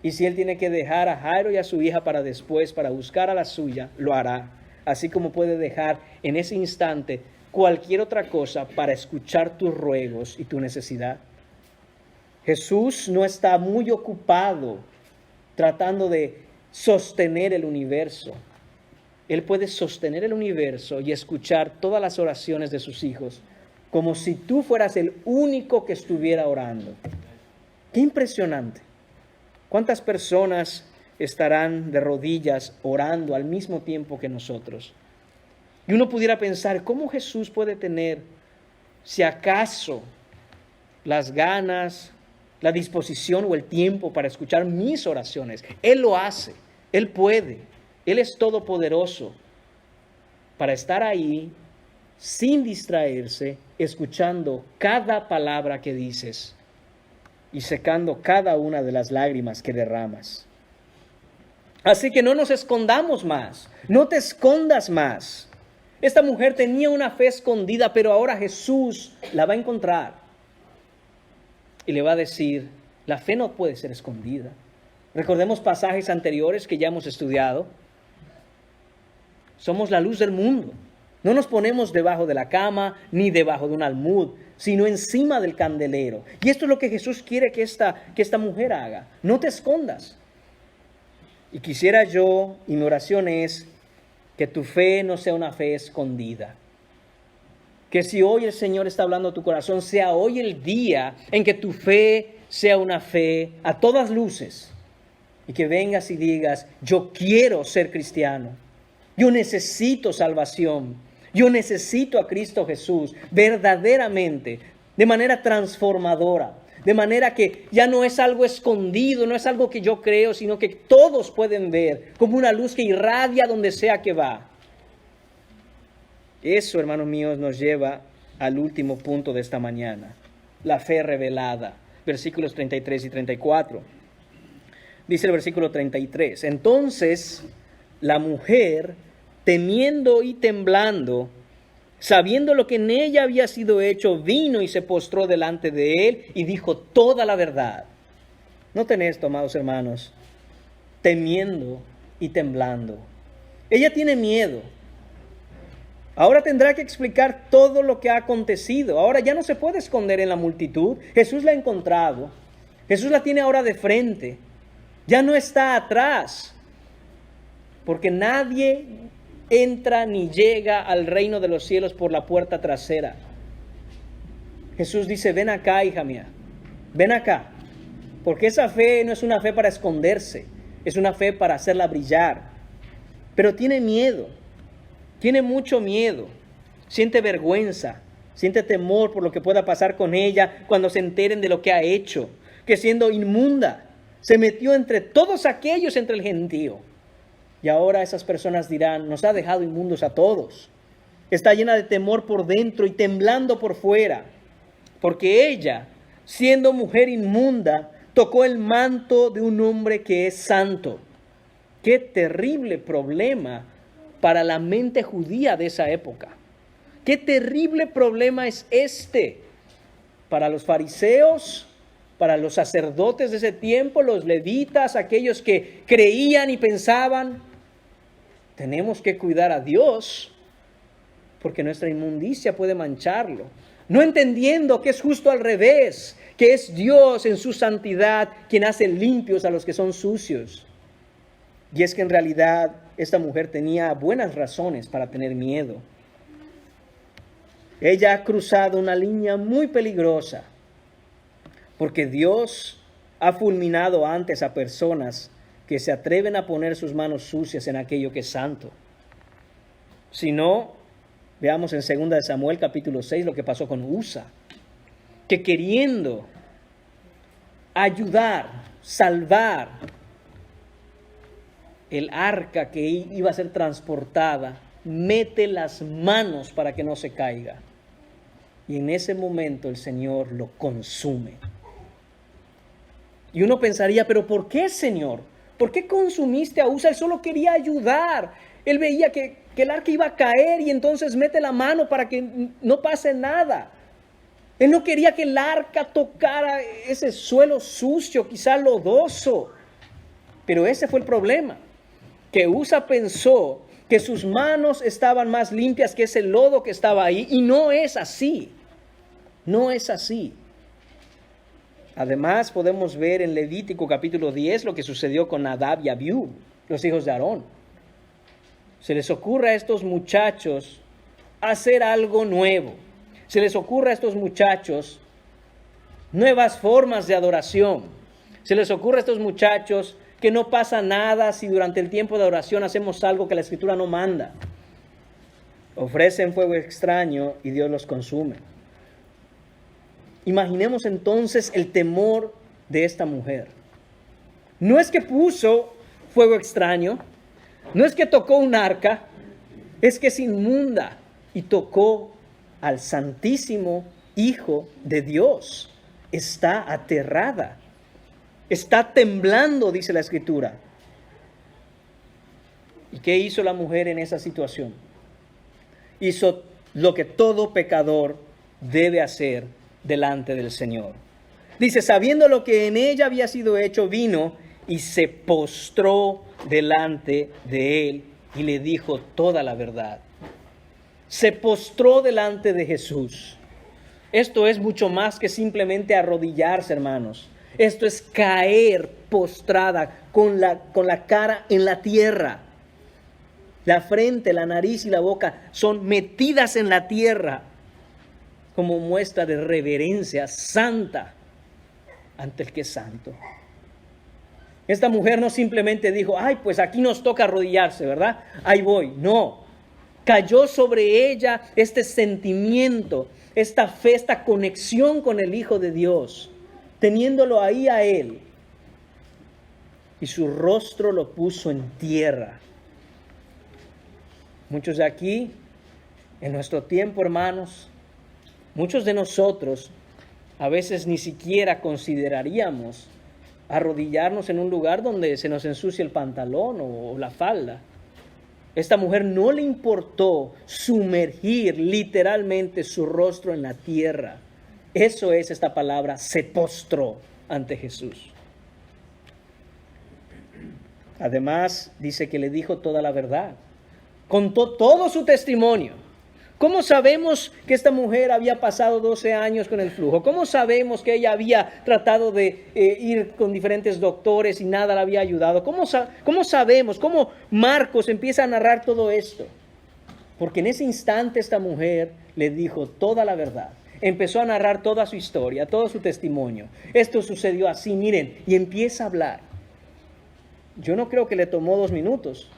Y si Él tiene que dejar a Jairo y a su hija para después, para buscar a la suya, lo hará. Así como puede dejar en ese instante cualquier otra cosa para escuchar tus ruegos y tu necesidad. Jesús no está muy ocupado tratando de sostener el universo. Él puede sostener el universo y escuchar todas las oraciones de sus hijos, como si tú fueras el único que estuviera orando. ¡Qué impresionante! ¿Cuántas personas estarán de rodillas orando al mismo tiempo que nosotros? Y uno pudiera pensar, ¿cómo Jesús puede tener, si acaso, las ganas, la disposición o el tiempo para escuchar mis oraciones? Él lo hace, Él puede, Él es todopoderoso para estar ahí sin distraerse, escuchando cada palabra que dices y secando cada una de las lágrimas que derramas. Así que no nos escondamos más, no te escondas más. Esta mujer tenía una fe escondida, pero ahora Jesús la va a encontrar y le va a decir, la fe no puede ser escondida. Recordemos pasajes anteriores que ya hemos estudiado. Somos la luz del mundo. No nos ponemos debajo de la cama ni debajo de un almud, sino encima del candelero. Y esto es lo que Jesús quiere que esta mujer haga. No te escondas. Y quisiera yo, y mi oración es Que tu fe no sea una fe escondida. Que si hoy el Señor está hablando a tu corazón, sea hoy el día en que tu fe sea una fe a todas luces. Y que vengas y digas, yo quiero ser cristiano. Yo necesito salvación. Yo necesito a Cristo Jesús verdaderamente, de manera transformadora. De manera que ya no es algo escondido, no es algo que yo creo, sino que todos pueden ver como una luz que irradia donde sea que va. Eso, hermanos míos, nos lleva al último punto de esta mañana. La fe revelada. Versículos 33 y 34. Dice el versículo 33. Entonces la mujer, temiendo y temblando, sabiendo lo que en ella había sido hecho, vino y se postró delante de él y dijo toda la verdad. Noten esto, amados hermanos, temiendo y temblando. Ella tiene miedo. Ahora tendrá que explicar todo lo que ha acontecido. Ahora ya no se puede esconder en la multitud. Jesús la ha encontrado. Jesús la tiene ahora de frente. Ya no está atrás. Porque nadie entra ni llega al reino de los cielos por la puerta trasera. Jesús dice, ven acá, hija mía, ven acá, porque esa fe no es una fe para esconderse, es una fe para hacerla brillar. Pero tiene miedo, tiene mucho miedo, siente vergüenza, siente temor por lo que pueda pasar con ella cuando se enteren de lo que ha hecho, que siendo inmunda, se metió entre todos aquellos, entre el gentío. Y ahora esas personas dirán, nos ha dejado inmundos a todos. Está llena de temor por dentro y temblando por fuera. Porque ella, siendo mujer inmunda, tocó el manto de un hombre que es santo. Qué terrible problema para la mente judía de esa época. Qué terrible problema es este para los fariseos, para los sacerdotes de ese tiempo, los levitas, aquellos que creían y pensaban, tenemos que cuidar a Dios porque nuestra inmundicia puede mancharlo. No entendiendo que es justo al revés, que es Dios en su santidad quien hace limpios a los que son sucios. Y es que en realidad esta mujer tenía buenas razones para tener miedo. Ella ha cruzado una línea muy peligrosa porque Dios ha fulminado antes a personas que se atreven a poner sus manos sucias en aquello que es santo. Si no, veamos en 2 de Samuel capítulo 6 lo que pasó con Usa, que queriendo ayudar, salvar el arca que iba a ser transportada, mete las manos para que no se caiga. Y en ese momento el Señor lo consume. Y uno pensaría, pero ¿por qué, Señor? ¿Por qué consumiste a Usa? Él solo quería ayudar. Él veía que el arca iba a caer y entonces mete la mano para que no pase nada. Él no quería que el arca tocara ese suelo sucio, quizá lodoso. Pero ese fue el problema. Que Usa pensó que sus manos estaban más limpias que ese lodo que estaba ahí. Y no es así. No es así. Además, podemos ver en Levítico capítulo 10 lo que sucedió con Nadab y Abiú, los hijos de Aarón. Se les ocurre a estos muchachos hacer algo nuevo. Se les ocurre a estos muchachos nuevas formas de adoración. Se les ocurre a estos muchachos que no pasa nada si durante el tiempo de adoración hacemos algo que la Escritura no manda. Ofrecen fuego extraño y Dios los consume. Imaginemos entonces el temor de esta mujer. No es que puso fuego extraño, no es que tocó un arca, es que es inmunda y tocó al Santísimo Hijo de Dios. Está aterrada, está temblando, dice la Escritura. ¿Y qué hizo la mujer en esa situación? Hizo lo que todo pecador debe hacer delante del Señor. Dice, sabiendo lo que en ella había sido hecho, vino y se postró delante de él y le dijo toda la verdad. Se postró delante de Jesús. Esto es mucho más que simplemente arrodillarse, hermanos. Esto es caer postrada con la cara en la tierra. La frente, la nariz y la boca son metidas en la tierra como muestra de reverencia santa ante el que es santo. Esta mujer no simplemente dijo, ay, pues aquí nos toca arrodillarse, ¿verdad? Ahí voy. No. Cayó sobre ella este sentimiento, esta fe, esta conexión con el Hijo de Dios, teniéndolo ahí a Él. Y su rostro lo puso en tierra. Muchos de aquí, en nuestro tiempo, hermanos, muchos de nosotros a veces ni siquiera consideraríamos arrodillarnos en un lugar donde se nos ensucie el pantalón o la falda. Esta mujer no le importó sumergir literalmente su rostro en la tierra. Eso es esta palabra, se postró ante Jesús. Además, dice que le dijo toda la verdad. Contó todo su testimonio. ¿Cómo sabemos que esta mujer había pasado 12 años con el flujo? ¿Cómo sabemos que ella había tratado de ir con diferentes doctores y nada la había ayudado? ¿Cómo sabemos? ¿Cómo Marcos empieza a narrar todo esto? Porque en ese instante esta mujer le dijo toda la verdad. Empezó a narrar toda su historia, todo su testimonio. Esto sucedió así, miren, y empieza a hablar. Yo no creo que le tomó 2 minutos.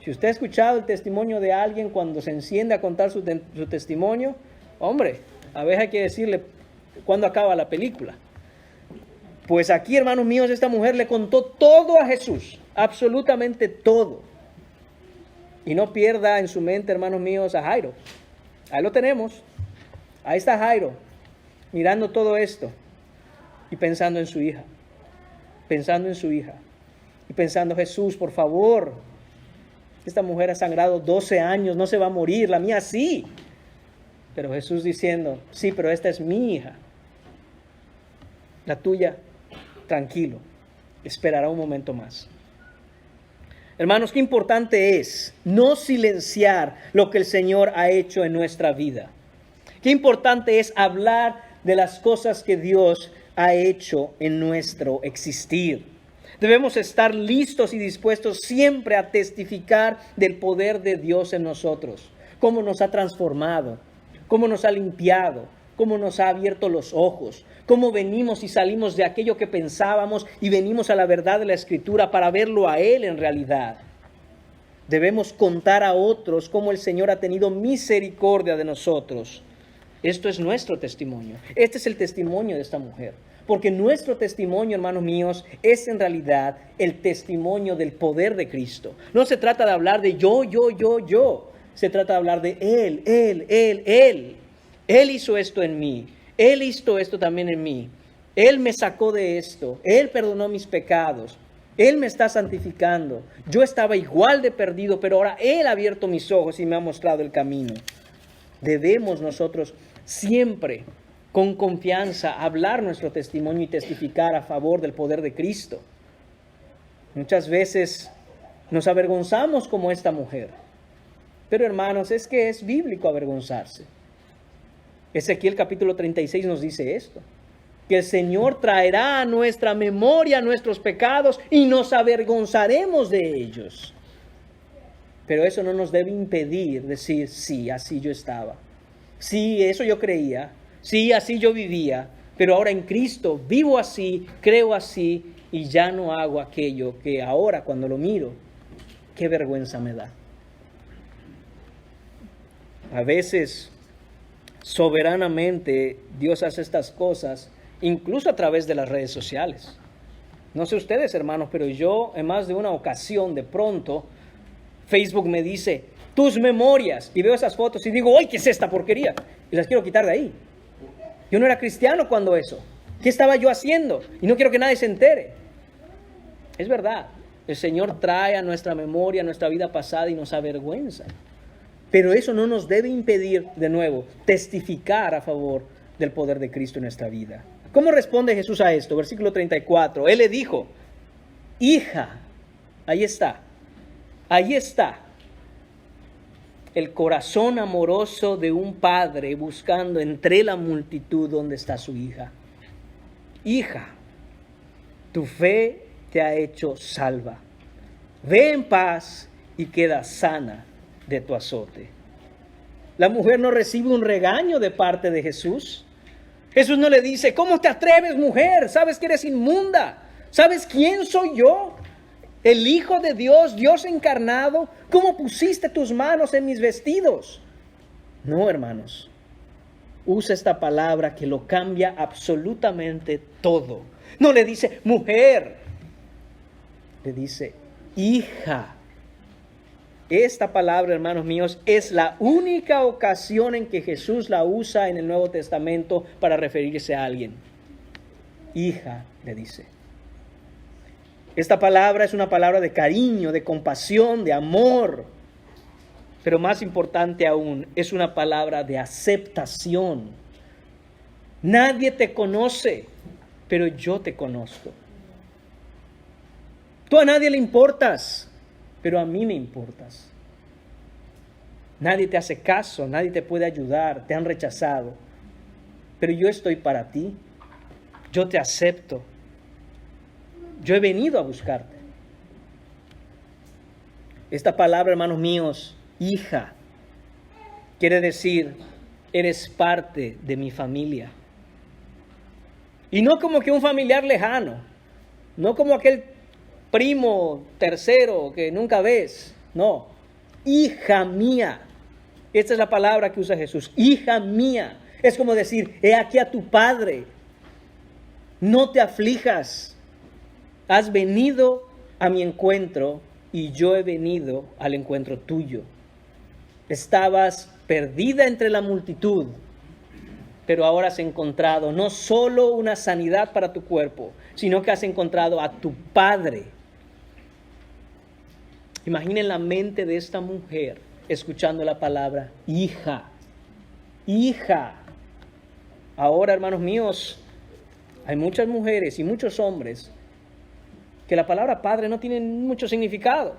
Si usted ha escuchado el testimonio de alguien cuando se enciende a contar su testimonio, hombre, a veces hay que decirle cuándo acaba la película. Pues aquí, hermanos míos, esta mujer le contó todo a Jesús, absolutamente todo. Y no pierda en su mente, hermanos míos, a Jairo. Ahí lo tenemos. Ahí está Jairo, mirando todo esto y pensando en su hija. Pensando en su hija. Y pensando, Jesús, por favor, esta mujer ha sangrado 12 años, no se va a morir, la mía sí. Pero Jesús diciendo, sí, pero esta es mi hija. La tuya, tranquilo, esperará un momento más. Hermanos, qué importante es no silenciar lo que el Señor ha hecho en nuestra vida. Qué importante es hablar de las cosas que Dios ha hecho en nuestro existir. Debemos estar listos y dispuestos siempre a testificar del poder de Dios en nosotros. Cómo nos ha transformado, cómo nos ha limpiado, cómo nos ha abierto los ojos, cómo venimos y salimos de aquello que pensábamos y venimos a la verdad de la Escritura para verlo a Él en realidad. Debemos contar a otros cómo el Señor ha tenido misericordia de nosotros. Esto es nuestro testimonio. Este es el testimonio de esta mujer. Porque nuestro testimonio, hermanos míos, es en realidad el testimonio del poder de Cristo. No se trata de hablar de yo. Se trata de hablar de Él. Él hizo esto en mí. Él hizo esto también en mí. Él me sacó de esto. Él perdonó mis pecados. Él me está santificando. Yo estaba igual de perdido, pero ahora Él ha abierto mis ojos y me ha mostrado el camino. Debemos nosotros siempre, con confianza, hablar nuestro testimonio y testificar a favor del poder de Cristo. Muchas veces nos avergonzamos como esta mujer. Pero hermanos, es que es bíblico avergonzarse. Ezequiel capítulo 36 nos dice esto. Que el Señor traerá a nuestra memoria nuestros pecados y nos avergonzaremos de ellos. Pero eso no nos debe impedir decir, sí, así yo estaba. Sí, eso yo creía. Sí, así yo vivía, pero ahora en Cristo vivo así, creo así y ya no hago aquello que ahora cuando lo miro, qué vergüenza me da. A veces, soberanamente, Dios hace estas cosas, incluso a través de las redes sociales. No sé ustedes, hermanos, pero yo en más de una ocasión, de pronto, Facebook me dice, tus memorias, y veo esas fotos y digo, ¡ay, qué es esta porquería! Y las quiero quitar de ahí. Yo no era cristiano cuando eso. ¿Qué estaba yo haciendo? Y no quiero que nadie se entere. Es verdad, el Señor trae a nuestra memoria nuestra vida pasada y nos avergüenza. Pero eso no nos debe impedir, de nuevo, testificar a favor del poder de Cristo en nuestra vida. ¿Cómo responde Jesús a esto? Versículo 34. Él le dijo, hija, ahí está. El corazón amoroso de un padre buscando entre la multitud donde está su hija. Hija, tu fe te ha hecho salva. Ve en paz y queda sana de tu azote. La mujer no recibe un regaño de parte de Jesús. Jesús no le dice, ¿cómo te atreves, mujer? ¿Sabes que eres inmunda? ¿Sabes quién soy yo? El Hijo de Dios, Dios encarnado. ¿Cómo pusiste tus manos en mis vestidos? No, hermanos. Usa esta palabra que lo cambia absolutamente todo. No le dice, mujer. Le dice, hija. Esta palabra, hermanos míos, es la única ocasión en que Jesús la usa en el Nuevo Testamento para referirse a alguien. Hija, le dice. Esta palabra es una palabra de cariño, de compasión, de amor. Pero más importante aún, es una palabra de aceptación. Nadie te conoce, pero yo te conozco. Tú a nadie le importas, pero a mí me importas. Nadie te hace caso, nadie te puede ayudar, te han rechazado. Pero yo estoy para ti, yo te acepto. Yo he venido a buscarte. Esta palabra, hermanos míos, hija, quiere decir, eres parte de mi familia. Y no como que un familiar lejano, no como aquel primo tercero que nunca ves, no, hija mía. Esta es la palabra que usa Jesús, hija mía. Es como decir, he aquí a tu padre, no te aflijas. Has venido a mi encuentro y yo he venido al encuentro tuyo. Estabas perdida entre la multitud, pero ahora has encontrado no solo una sanidad para tu cuerpo, sino que has encontrado a tu Padre. Imaginen la mente de esta mujer escuchando la palabra hija, hija. Ahora, hermanos míos, hay muchas mujeres y muchos hombres que la palabra padre no tiene mucho significado.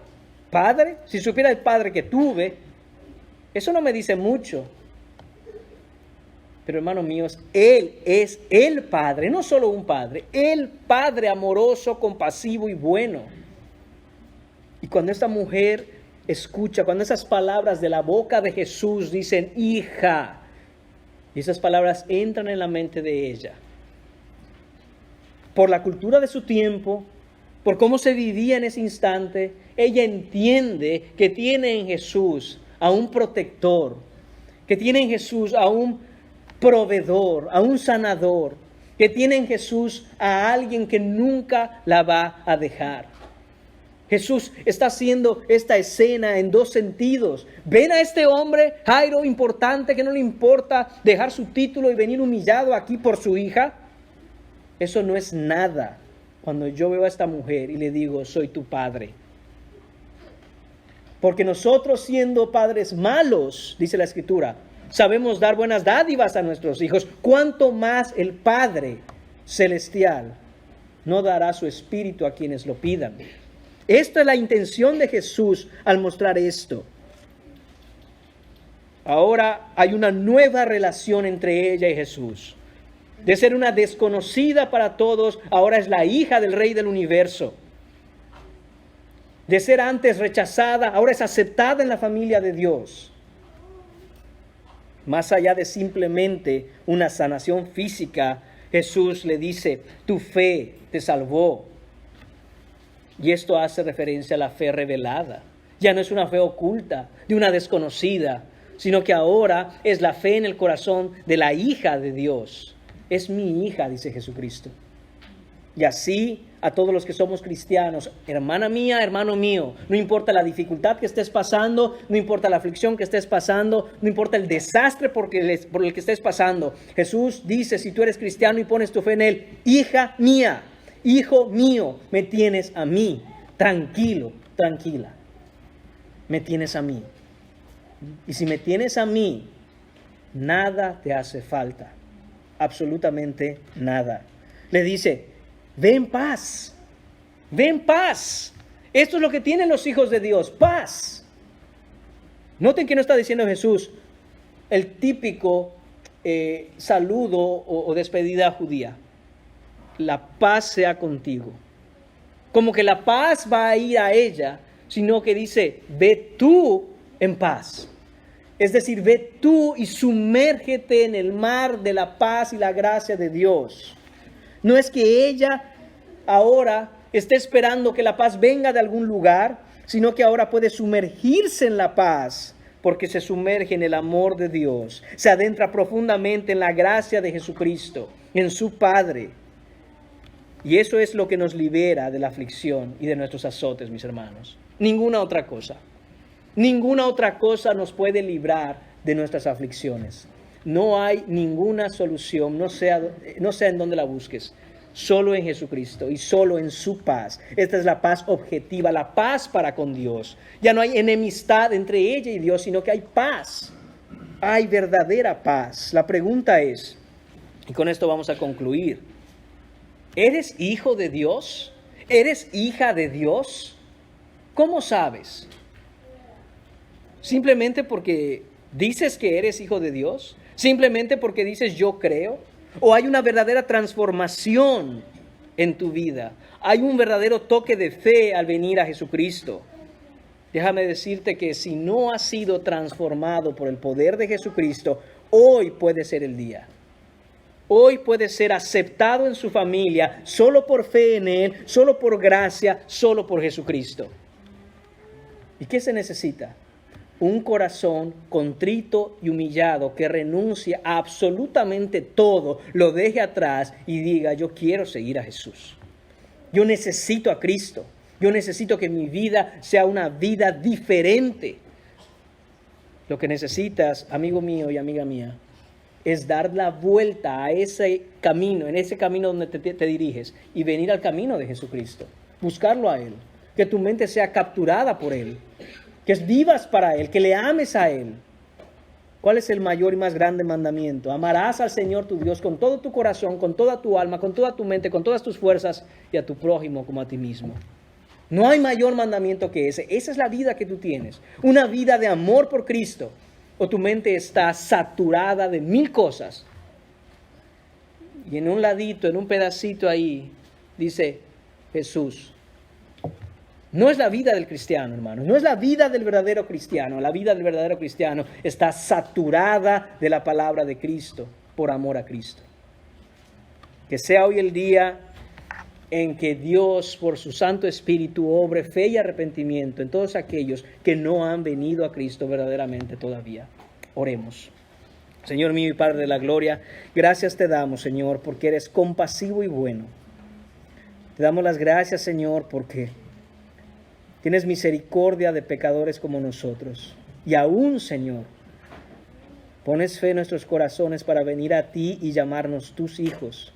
Padre, si supiera el padre que tuve, eso no me dice mucho. Pero hermanos míos, Él es el Padre, no solo un Padre, el Padre amoroso, compasivo y bueno. Y cuando esta mujer escucha, cuando esas palabras de la boca de Jesús dicen hija, y esas palabras entran en la mente de ella, por la cultura de su tiempo, por cómo se vivía en ese instante, ella entiende que tiene en Jesús a un protector, que tiene en Jesús a un proveedor, a un sanador, que tiene en Jesús a alguien que nunca la va a dejar. Jesús está haciendo esta escena en dos sentidos. Ven a este hombre, Jairo, importante, que no le importa dejar su título y venir humillado aquí por su hija. Eso no es nada cuando yo veo a esta mujer y le digo, soy tu padre. Porque nosotros, siendo padres malos, dice la Escritura, sabemos dar buenas dádivas a nuestros hijos. ¿Cuánto más el Padre Celestial no dará su Espíritu a quienes lo pidan? Esta es la intención de Jesús al mostrar esto. Ahora hay una nueva relación entre ella y Jesús. De ser una desconocida para todos, ahora es la hija del Rey del Universo. De ser antes rechazada, ahora es aceptada en la familia de Dios. Más allá de simplemente una sanación física, Jesús le dice, tu fe te salvó. Y esto hace referencia a la fe revelada. Ya no es una fe oculta de una desconocida, sino que ahora es la fe en el corazón de la hija de Dios. Es mi hija, dice Jesucristo. Y así a todos los que somos cristianos, hermana mía, hermano mío, no importa la dificultad que estés pasando, no importa la aflicción que estés pasando, no importa el desastre por el que estés pasando. Jesús dice, si tú eres cristiano y pones tu fe en Él, hija mía, hijo mío, me tienes a mí. Tranquilo, tranquila, me tienes a mí. Y si me tienes a mí, nada te hace falta, absolutamente nada. Le dice, ve en paz, ve en paz. Esto es lo que tienen los hijos de Dios, paz. Noten que no está diciendo Jesús el típico saludo o despedida judía. La paz sea contigo. Como que la paz va a ir a ella sino que dice, ve tú en paz. Es decir, ve tú y sumérgete en el mar de la paz y la gracia de Dios. No es que ella ahora esté esperando que la paz venga de algún lugar, sino que ahora puede sumergirse en la paz, porque se sumerge en el amor de Dios, se adentra profundamente en la gracia de Jesucristo, en su Padre. Y eso es lo que nos libera de la aflicción y de nuestros azotes, mis hermanos. Ninguna otra cosa. Ninguna otra cosa nos puede librar de nuestras aflicciones. No hay ninguna solución, no sea en dónde la busques. Solo en Jesucristo y solo en su paz. Esta es la paz objetiva, la paz para con Dios. Ya no hay enemistad entre ella y Dios, sino que hay paz. Hay verdadera paz. La pregunta es, y con esto vamos a concluir, ¿eres hijo de Dios? ¿Eres hija de Dios? ¿Cómo sabes? ¿Simplemente porque dices que eres hijo de Dios? ¿Simplemente porque dices yo creo? ¿O hay una verdadera transformación en tu vida? ¿Hay un verdadero toque de fe al venir a Jesucristo? Déjame decirte que si no has sido transformado por el poder de Jesucristo, hoy puede ser el día. Hoy puedes ser aceptado en su familia solo por fe en Él, solo por gracia, solo por Jesucristo. ¿Y qué se necesita? Un corazón contrito y humillado que renuncia a absolutamente todo, lo deje atrás y diga, yo quiero seguir a Jesús. Yo necesito a Cristo. Yo necesito que mi vida sea una vida diferente. Lo que necesitas, amigo mío y amiga mía, es dar la vuelta a ese camino, en ese camino donde te diriges, y venir al camino de Jesucristo. Buscarlo a Él. Que tu mente sea capturada por Él. Que vivas para Él, que le ames a Él. ¿Cuál es el mayor y más grande mandamiento? Amarás al Señor tu Dios con todo tu corazón, con toda tu alma, con toda tu mente, con todas tus fuerzas y a tu prójimo como a ti mismo. No hay mayor mandamiento que ese. Esa es la vida que tú tienes. Una vida de amor por Cristo. O tu mente está saturada de mil cosas. Y en un ladito, en un pedacito ahí, dice Jesús. No es la vida del cristiano, hermanos. No es la vida del verdadero cristiano. La vida del verdadero cristiano está saturada de la palabra de Cristo por amor a Cristo. Que sea hoy el día en que Dios, por su Santo Espíritu, obre fe y arrepentimiento en todos aquellos que no han venido a Cristo verdaderamente todavía. Oremos. Señor mío y Padre de la gloria, gracias te damos, Señor, porque eres compasivo y bueno. Te damos las gracias, Señor, porque tienes misericordia de pecadores como nosotros. Y aún, Señor, pones fe en nuestros corazones para venir a ti y llamarnos tus hijos.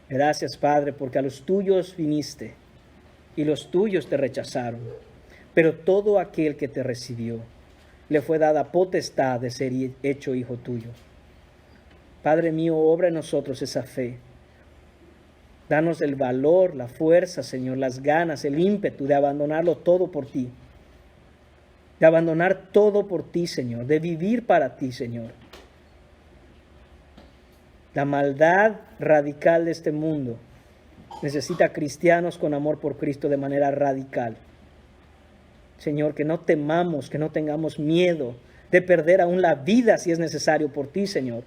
Gracias, Padre, porque a los tuyos viniste y los tuyos te rechazaron. Pero todo aquel que te recibió, le fue dada potestad de ser hecho hijo tuyo. Padre mío, obra en nosotros esa fe. Danos el valor, la fuerza, Señor, las ganas, el ímpetu de abandonarlo todo por ti. De abandonar todo por ti, Señor. De vivir para ti, Señor. La maldad radical de este mundo necesita cristianos con amor por Cristo de manera radical. Señor, que no temamos, que no tengamos miedo de perder aún la vida si es necesario por ti, Señor.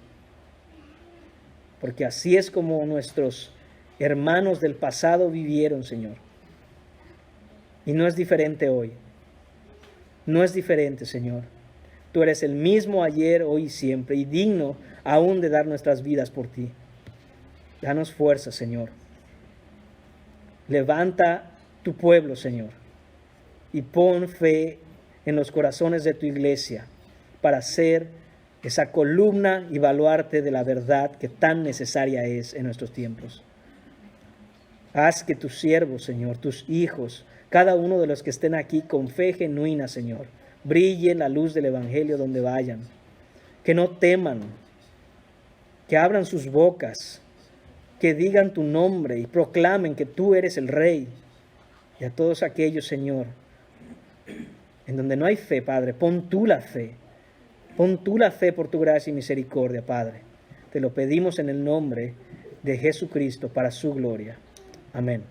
Porque así es como nuestros hermanos del pasado vivieron, Señor. Y no es diferente hoy. No es diferente, Señor. Tú eres el mismo ayer, hoy y siempre, y digno aún de dar nuestras vidas por ti. Danos fuerza, Señor. Levanta tu pueblo, Señor, y pon fe en los corazones de tu iglesia para ser esa columna y baluarte de la verdad que tan necesaria es en nuestros tiempos. Haz que tus siervos, Señor, tus hijos, cada uno de los que estén aquí con fe genuina, Señor, brille la luz del Evangelio donde vayan. Que no teman, que abran sus bocas, que digan tu nombre y proclamen que tú eres el Rey. Y a todos aquellos, Señor, en donde no hay fe, Padre, pon tú la fe. Pon tú la fe por tu gracia y misericordia, Padre. Te lo pedimos en el nombre de Jesucristo para su gloria. Amén.